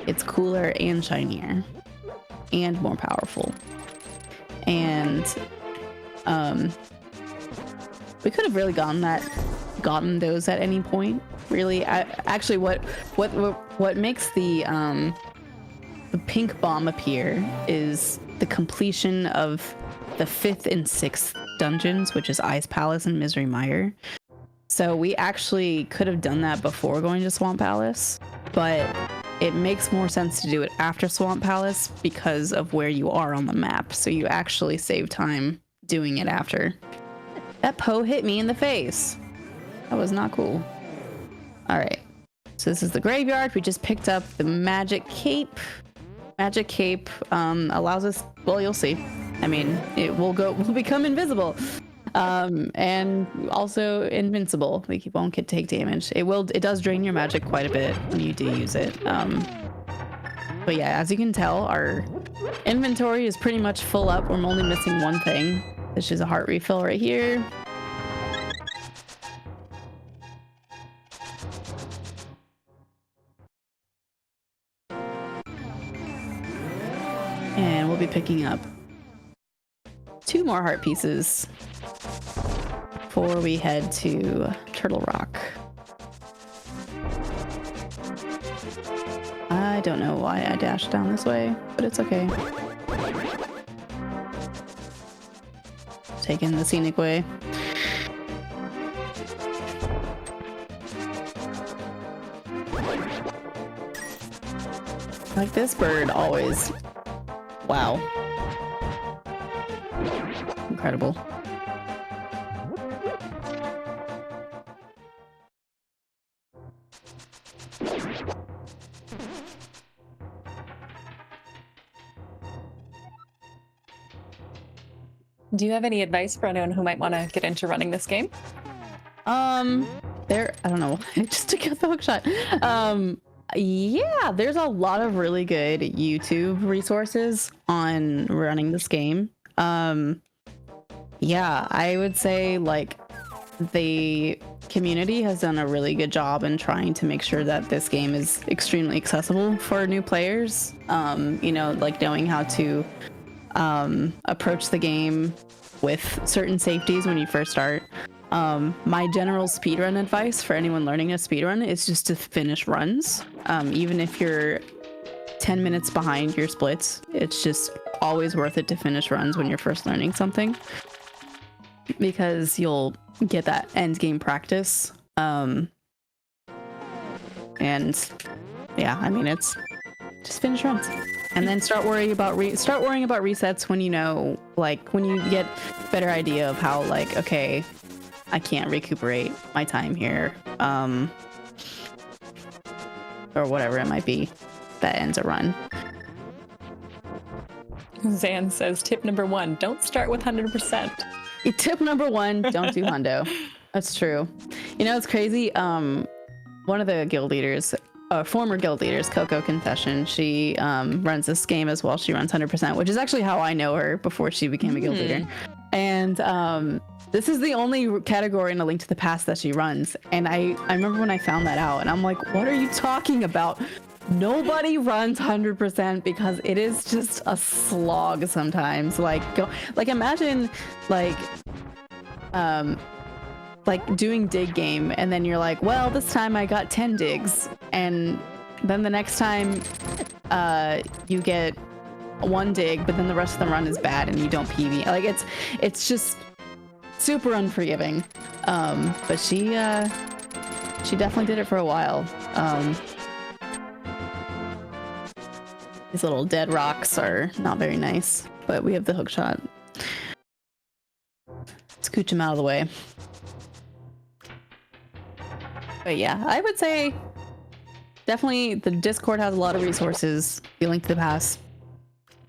It's cooler and shinier and more powerful. And we could have really gotten those at any point. Really, actually, what makes the pink bomb appear is the completion of the 5th and 6th dungeons, which is Ice Palace and Misery Mire. So we actually could have done that before going to Swamp Palace, but it makes more sense to do it after Swamp Palace because of where you are on the map. So you actually save time doing it after. That Poe hit me in the face. That was not cool. All right. So this is the graveyard. We just picked up the magic cape. Magic cape allows us, well, you'll see. I mean, we'll become invisible. And also invincible. We won't take damage. It does drain your magic quite a bit when you do use it. But yeah, as you can tell, our inventory is pretty much full up. We're only missing one thing. This is a heart refill right here. And we'll be picking up 2 more heart pieces before we head to Turtle Rock. I don't know why I dashed down this way, but it's okay. Taking the scenic way. Like this bird always. Wow. Incredible. Do you have any advice for anyone who might want to get into running this game? I don't know. I just took out the hook shot. Yeah, there's a lot of really good YouTube resources on running this game. Yeah, I would say like the community has done a really good job in trying to make sure that this game is extremely accessible for new players. You know, like knowing how to approach the game with certain safeties when you first start. My general speedrun advice for anyone learning a speedrun is just to finish runs. Even if you're 10 minutes behind your splits, it's just always worth it to finish runs when you're first learning something, because you'll get that end game practice. And yeah, I mean, it's just finish runs and then start worrying about resets when you know, like when you get better idea of how, like, okay, I can't recuperate my time here, or whatever it might be that ends a run. Zan says, tip number 1, don't start with 100%. Tip number 1, don't do hundo. That's true. You know, it's crazy. One of the guild leaders former guild leaders, Coco Confession. She runs this game as well. She runs 100%, which is actually how I know her before she became a guild leader. And this is the only category in A Link to the Past that she runs. And I remember when I found that out, and I'm like, what are you talking about? Nobody runs 100% because it is just a slog sometimes. Like imagine like doing dig game, and then you're like, well, this time I got 10 digs, and then the next time you get 1 dig, but then the rest of the run is bad and you don't PV. Like it's just super unforgiving. But she definitely did it for a while. These little dead rocks are not very nice, but we have the hook shot. Scooch them out of the way. But yeah, I would say definitely the Discord has a lot of resources. The Link to the Past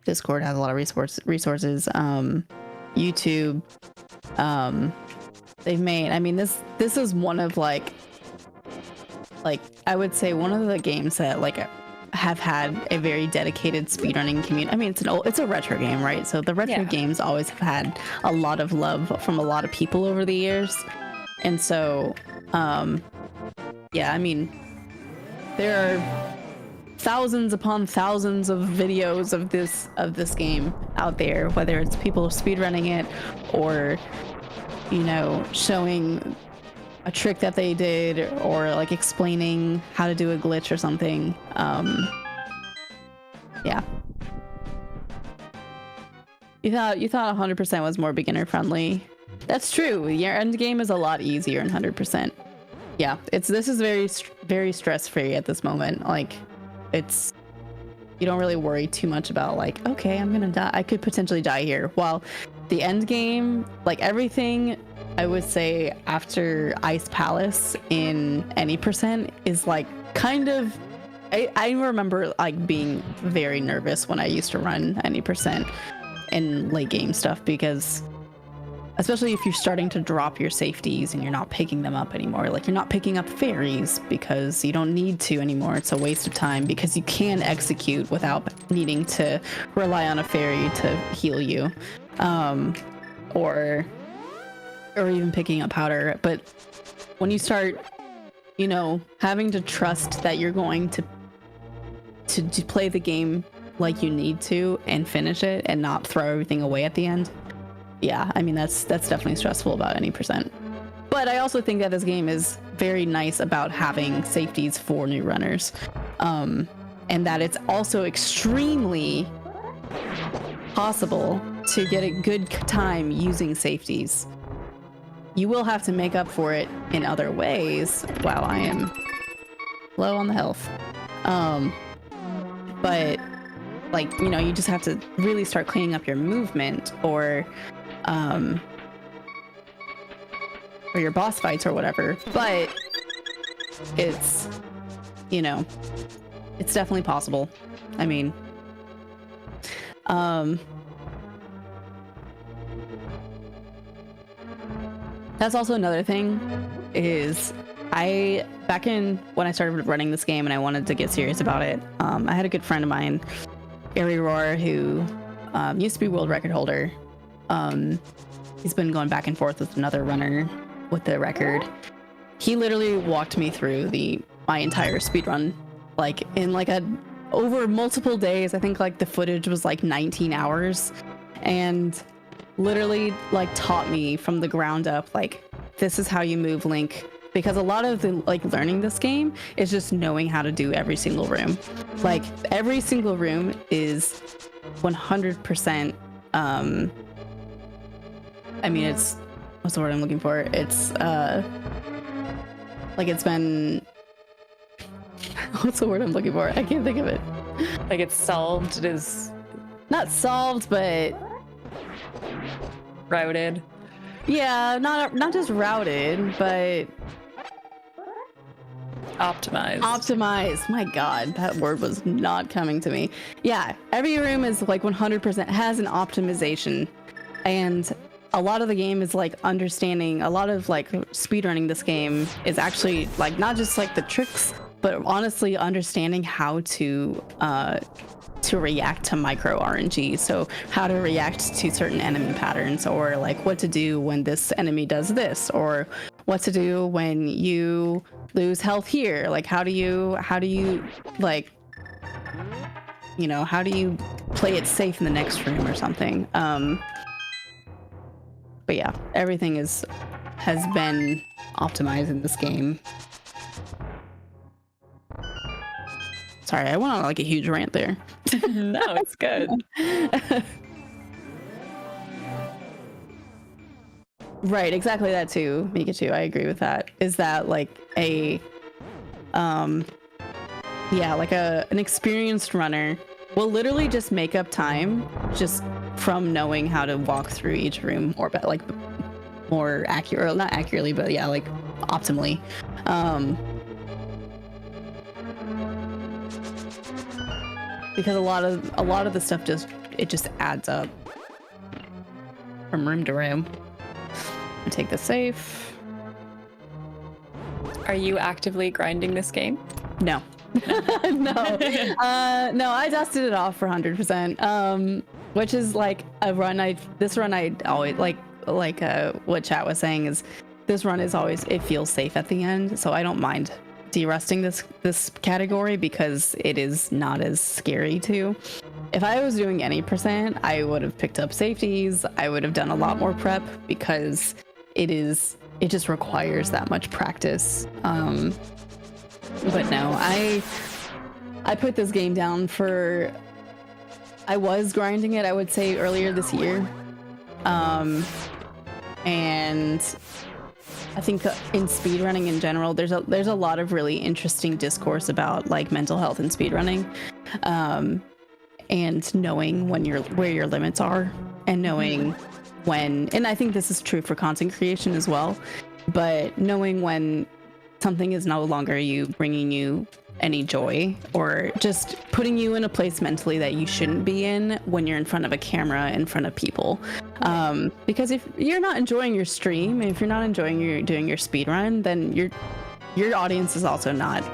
Discord has a lot of resources. YouTube, they've made. I mean, this is one of like I would say one of the games that like have had a very dedicated speedrunning community. I mean, it's a retro game, right? So the retro games always have had a lot of love from a lot of people over the years, and so yeah, I mean, there are thousands upon thousands of videos of this game out there, whether it's people speedrunning it or, you know, showing a trick that they did or like explaining how to do a glitch or something. Yeah. You thought 100% was more beginner friendly. That's true. Your end game is a lot easier in 100%. Yeah, this is very stress free at this moment. Like, you don't really worry too much about like, okay, I'm gonna die. I could potentially die here. While the end game, like everything, I would say after Ice Palace in any percent is like kind of. I remember like being very nervous when I used to run any percent in late game stuff, because especially if you're starting to drop your safeties and you're not picking them up anymore. Like, you're not picking up fairies because you don't need to anymore. It's a waste of time because you can execute without needing to rely on a fairy to heal you. Or even picking up powder. But when you start, you know, having to trust that you're going to play the game like you need to and finish it and not throw everything away at the end. Yeah, I mean, that's definitely stressful about any percent. But I also think that this game is very nice about having safeties for new runners. And that it's also extremely possible to get a good time using safeties. You will have to make up for it in other ways. Wow, I am low on the health. But like, you know, you just have to really start cleaning up your movement or your boss fights or whatever. But it's, you know, it's definitely possible. I mean, that's also another thing is back in when I started running this game and I wanted to get serious about it, I had a good friend of mine, Ari Roar, who used to be world record holder. He's been going back and forth with another runner with the record. He literally walked me through my entire speedrun, like in like over multiple days. I think like the footage was like 19 hours, and literally like taught me from the ground up, like, this is how you move Link. Because a lot of the like learning this game is just knowing how to do every single room. Like, every single room is 100%. I mean, it's, what's the word I'm looking for? It's like, it's been, what's the word I'm looking for? I can't think of it. Like, it's solved. It is not solved, but routed. Yeah, not just routed, but optimized. Optimized. My God, that word was not coming to me. Yeah, every room is like 100% has an optimization, and a lot of the game is like understanding. A lot of like speedrunning this game is actually like not just like the tricks but honestly, understanding how to react to micro RNG. So how to react to certain enemy patterns, or like what to do when this enemy does this, or what to do when you lose health here. Like how do you like, you know, how do you play it safe in the next room or something. But yeah, everything has been optimized in this game. Sorry, I went on like a huge rant there. No, it's good. Right, exactly that too, Mikachu. I agree with that. Is that like a yeah, like an experienced runner will literally just make up time just from knowing how to walk through each room, or like more accurate, not accurately, but yeah, like optimally. Because a lot of the stuff just adds up from room to room. And take the safe. Are you actively grinding this game? No. No. No, I dusted it off for 100%. Which is like a run this run I always like what chat was saying is this run is always, it feels safe at the end, so I don't mind derusting this category because it is not as scary to. If I was doing any percent, I would have picked up safeties. I would have done a lot more prep because it just requires that much practice. But no, I put this game down for, I was grinding it, I would say earlier this year. And I think in speedrunning in general, there's a lot of really interesting discourse about like mental health and speedrunning, and knowing where your limits are, and knowing when, and I think this is true for content creation as well, but knowing when something is no longer bringing you any joy, or just putting you in a place mentally that you shouldn't be in when you're in front of a camera, in front of people. Because if you're not enjoying your stream, if you're not enjoying doing your speed run, then your audience is also not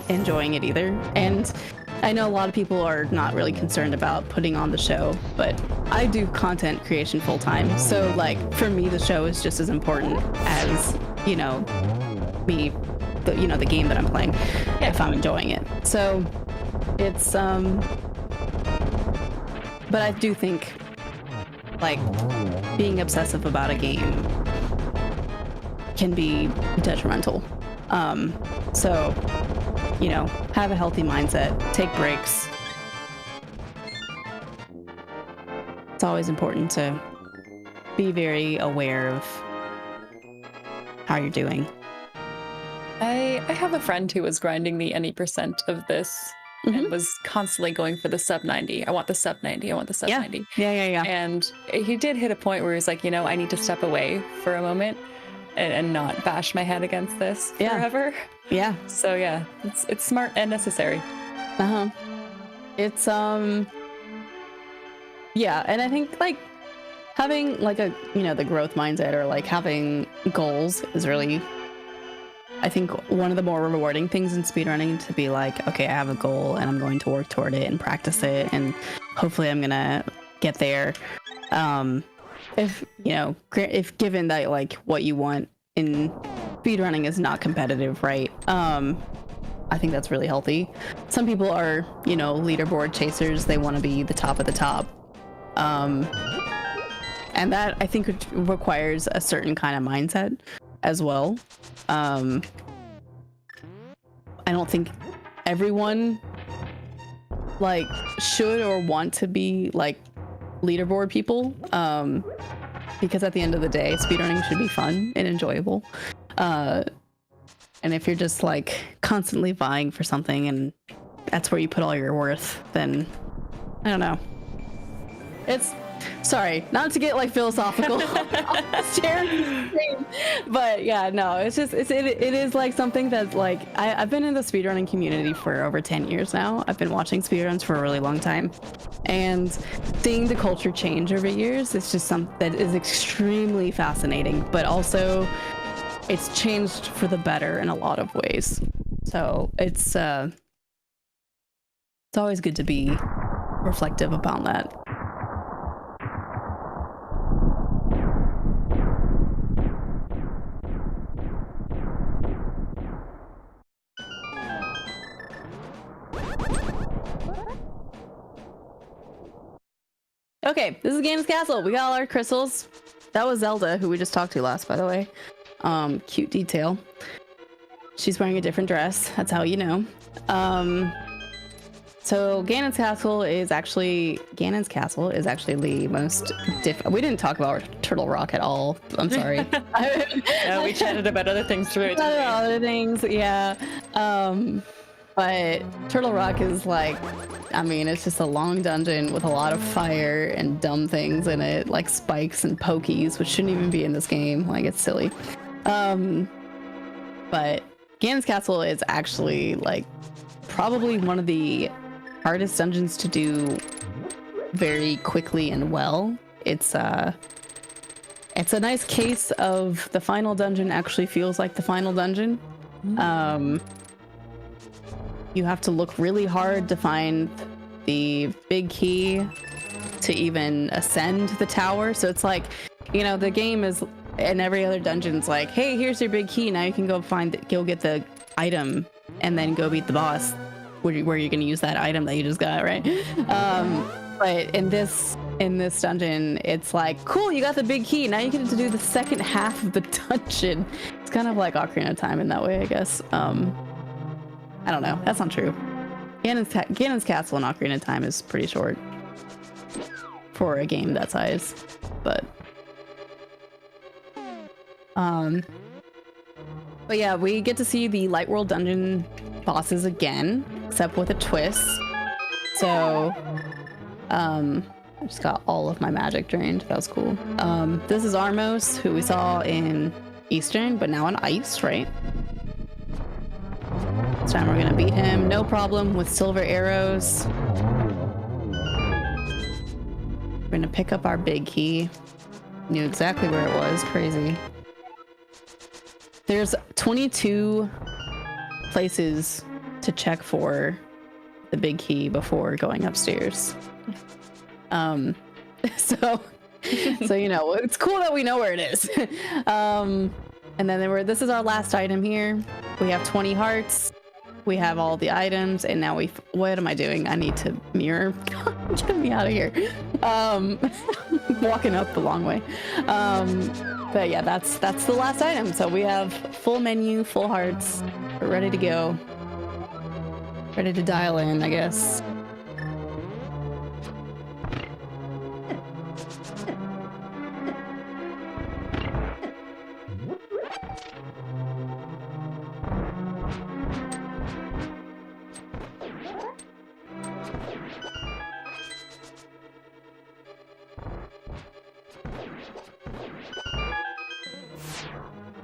enjoying it either. And I know a lot of people are not really concerned about putting on the show, but I do content creation full time. So like for me, the show is just as important as, you know, me, the game that I'm playing, if I'm enjoying it. So it's but I do think like being obsessive about a game can be detrimental. So, you know, have a healthy mindset, take breaks. It's always important to be very aware of how you're doing. I have a friend who was grinding the any percent of this and was constantly going for the sub 90. I want the sub 90. I want the sub 90. Yeah. And he did hit a point where he's like, you know, I need to step away for a moment and not bash my head against this forever. Yeah. So yeah, it's smart and necessary. It's yeah, and I think like having like a, you know, the growth mindset, or like having goals is really, I think, one of the more rewarding things in speedrunning, to be like, okay, I have a goal and I'm going to work toward it and practice it, and hopefully I'm gonna get there. If, you know, if given that like what you want in speedrunning is not competitive, right? I think that's really healthy. Some people are, you know, leaderboard chasers. They want to be the top of the top. And that, I think, requires a certain kind of mindset as well. I don't think everyone like should or want to be like leaderboard people, because at the end of the day, speedrunning should be fun and enjoyable. And if you're just like constantly vying for something and that's where you put all your worth, then I don't know. It's, sorry, not to get like philosophical, but yeah, no, it's just, it is like something that's like, I've been in the speedrunning community for over 10 years now. I've been watching speedruns for a really long time, and seeing the culture change over years, it's just something that is extremely fascinating, but also it's changed for the better in a lot of ways. So it's always good to be reflective about that. Okay, this is Ganon's Castle. We got all our crystals. That was Zelda, who we just talked to last, by the way. Cute detail. She's wearing a different dress. That's how you know. So Ganon's Castle is actually the most we didn't talk about Turtle Rock at all. I'm sorry. No, we chatted about other things through it. Other things, yeah. But Turtle Rock is like, I mean, it's just a long dungeon with a lot of fire and dumb things in it, like spikes and pokies, which shouldn't even be in this game. Like, it's silly. But Ganon's Castle is actually like probably one of the hardest dungeons to do very quickly and well. It's a nice case of the final dungeon actually feels like the final dungeon. You have to look really hard to find the big key to even ascend the tower. So it's like, you know, the game is, and every other dungeon's like, hey, here's your big key. Now you can go get the item and then go beat the boss where you're going to use that item that you just got, right? But in this dungeon, it's like, cool, you got the big key. Now you get to do the second half of the dungeon. It's kind of like Ocarina of Time in that way, I guess. I don't know. That's not true. Ganon's Castle in Ocarina of Time is pretty short for a game that size, but yeah, we get to see the Light World dungeon bosses again, except with a twist. So, I just got all of my magic drained. That was cool. This is Armos, who we saw in Eastern, but now on Ice, right? This time we're gonna beat him, no problem, with silver arrows. We're gonna pick up our big key. Knew exactly where it was, crazy. There's 22 places to check for the big key before going upstairs. So you know, it's cool that we know where it is. And then this is our last item here. We have 20 hearts. We have all the items, and now what am I doing? I need to mirror. Get me out of here. Walking up the long way. But yeah, that's the last item. So we have full menu, full hearts. We're ready to go. Ready to dial in, I guess.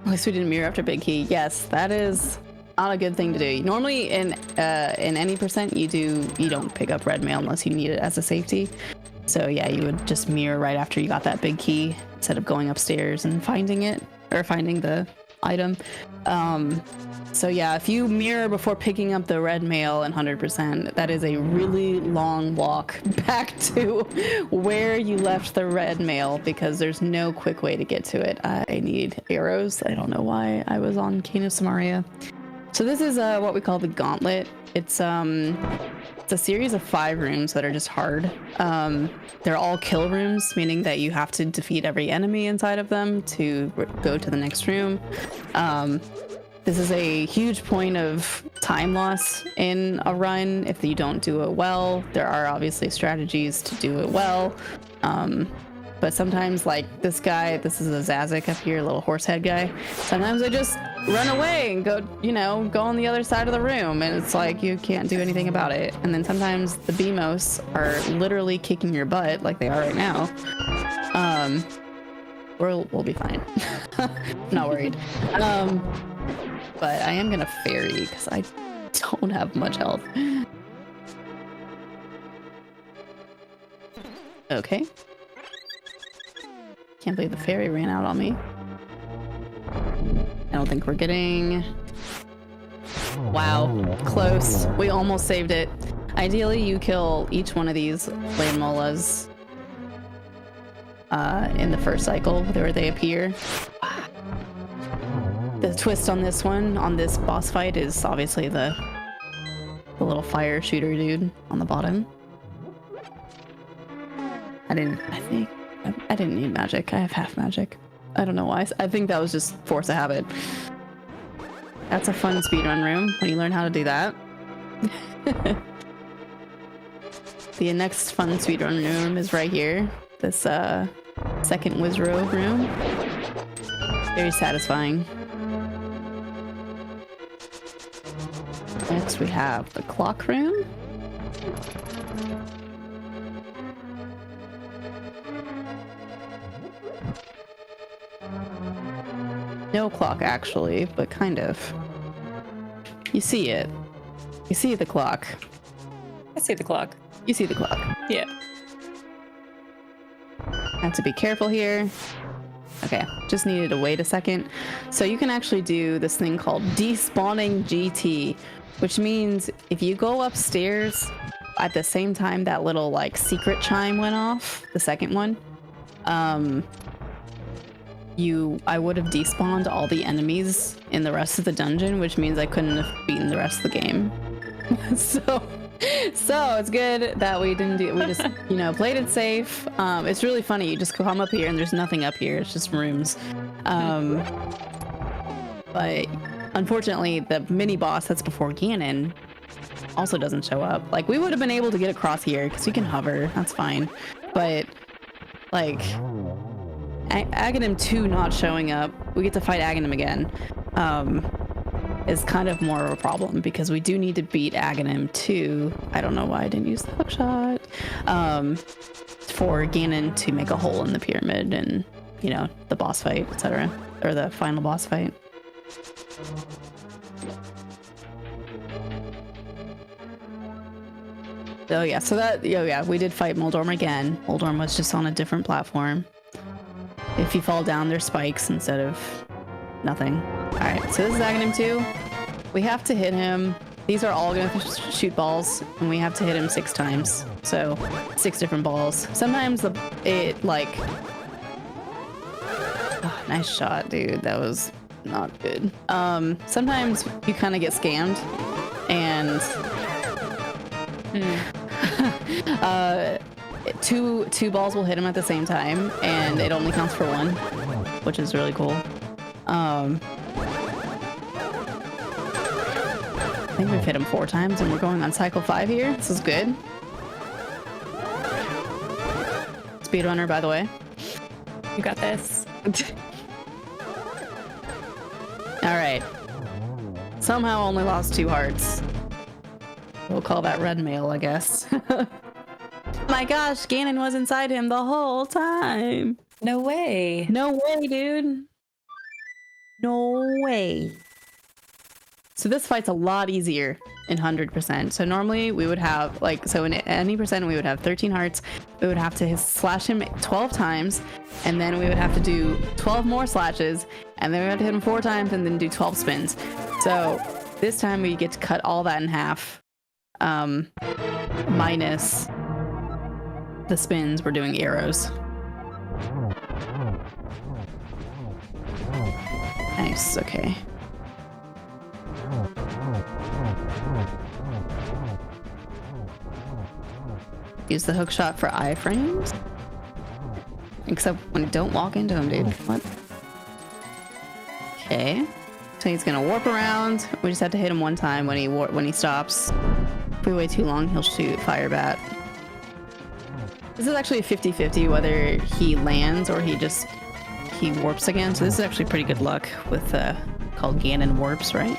At least we didn't mirror after big key. Yes, that is not a good thing to do. Normally in any percent you don't pick up red mail unless you need it as a safety. So yeah, you would just mirror right after you got that big key instead of going upstairs and finding it or finding the item. So yeah, if you mirror before picking up the red mail in 100%, that is a really long walk back to where you left the red mail because there's no quick way to get to it. I need arrows. I don't know why I was on Cane of Samaria. So this is what we call the Gauntlet. It's a series of 5 rooms that are just hard. They're all kill rooms, meaning that you have to defeat every enemy inside of them to go to the next room. This is a huge point of time loss in a run if you don't do it well. There are obviously strategies to do it well. But sometimes, like this guy, this is a Zazik up here, little horse head guy. Sometimes they just run away and go, go on the other side of the room, and it's like you can't do anything about it. And then sometimes the BMOS are literally kicking your butt, like they are right now. We'll be fine. I'm not worried. But I am gonna fairy because I don't have much health. Okay. Can't believe the fairy ran out on me. I don't think we're getting Wow, close. We almost saved it. Ideally, you kill each one of these flame molas in the first cycle where they appear. The twist on this one, on this boss fight, is obviously the little fire shooter dude on the bottom. I didn't need magic. I have half magic. I don't know why. I think that was just force of habit. That's a fun speedrun room when you learn how to do that. The next fun speedrun room is right here. This second Wizrobe room. Very satisfying. Next we have the clock room. No clock actually, but kind of. You see it. You see the clock. I see the clock. You see the clock. Yeah. Have to be careful here. Okay, just needed to wait a second. So you can actually do this thing called despawning GT, which means if you go upstairs at the same time that little like secret chime went off, the second one, I would have despawned all the enemies in the rest of the dungeon, which means I couldn't have beaten the rest of the game. So it's good that we didn't do, we just, you know, played it safe. It's really funny. You just come up here and there's nothing up here. It's just rooms. But unfortunately, the mini boss that's before Ganon also doesn't show up. Like, we would have been able to get across here because we can hover. That's fine. But like, Aghanim 2 not showing up, we get to fight Aghanim again, is kind of more of a problem because we do need to beat Aghanim 2. I don't know why I didn't use the hookshot. For Ganon to make a hole in the pyramid and, you know, the boss fight, etc. Or the final boss fight. Oh yeah, so that, oh yeah, we did fight Moldorm again. Moldorm was just on a different platform. If you fall down, there's spikes instead of nothing. Alright, so this is Aghanim 2. We have to hit him. These are all gonna shoot balls, and we have to hit him 6 times. So, 6 different balls. Sometimes it like... Oh, nice shot, dude. That was not good. Sometimes you kind of get scammed, and... two balls will hit him at the same time, and it only counts for 1, which is really cool. I think we've hit him 4 times, and we're going on cycle 5 here. This is good. Speedrunner, by the way. You got this. Alright. Somehow only lost 2 hearts. We'll call that red mail, I guess. My gosh, Ganon was inside him the whole time. No way. No way, dude. No way. So this fight's a lot easier in 100%. So normally we would have, like, so in any percent we would have 13 hearts. We would have to slash him 12 times, and then we would have to do 12 more slashes, and then we have to hit him 4 times and then do 12 spins. So this time we get to cut all that in half, minus the spins. We're doing arrows. Nice, okay. Use the hook shot for iframes. Except when you don't walk into him, dude. What? Okay. So he's gonna warp around. We just have to hit him 1 time when he stops. If we wait too long, he'll shoot fire bat. This is actually a 50-50 whether he lands or he warps again. So this is actually pretty good luck with called Ganon warps, right?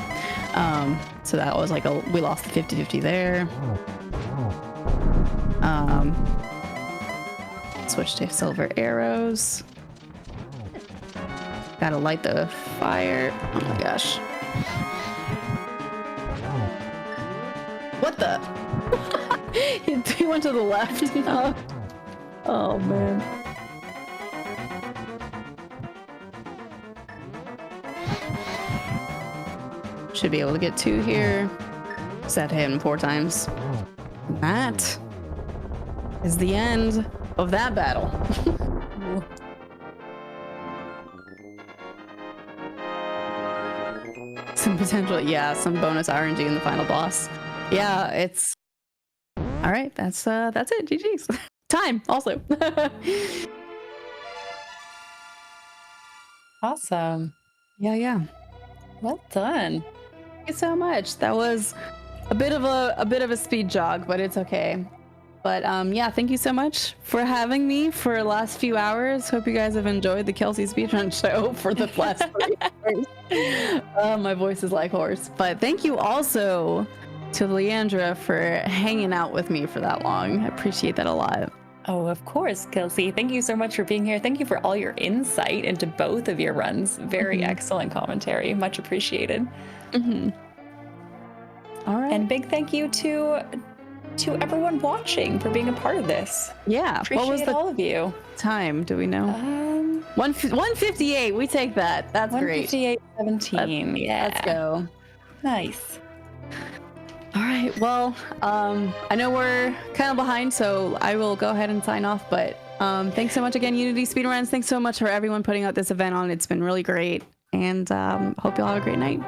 So that was like we lost the 50-50 there. Switch to silver arrows. Gotta light the fire. Oh my gosh. What the? He went to the left. Oh man. Should be able to get 2 here. Set him 4 times. That is the end of that battle. Some potential, yeah, some bonus RNG in the final boss. Yeah, it's all right. That's it. GG's. Time also. Awesome. Yeah. Well done. Thank you so much. That was a bit of a speed jog, but it's okay. But yeah, thank you so much for having me for the last few hours. Hope you guys have enjoyed the Kelpsey Speedrun show for the last 3 hours. My voice is like hoarse. But thank you also to Leandra for hanging out with me for that long. I appreciate that a lot. Oh, of course, Kelpsey. Thank you so much for being here. Thank you for all your insight into both of your runs. Very excellent commentary. Much appreciated. All right. And big thank you to everyone watching for being a part of this. Yeah. Appreciate what was the all of you. time? Do we know? 158. We take that. That's great. 158.17. Yeah. Let's go. Nice. All right. Well, I know we're kind of behind, so I will go ahead and sign off. But thanks so much again, Unity Speedruns. Thanks so much for everyone putting out this event on. It's been really great. And hope you all have a great night.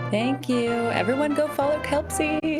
Thank you. Everyone go follow Kelpsey.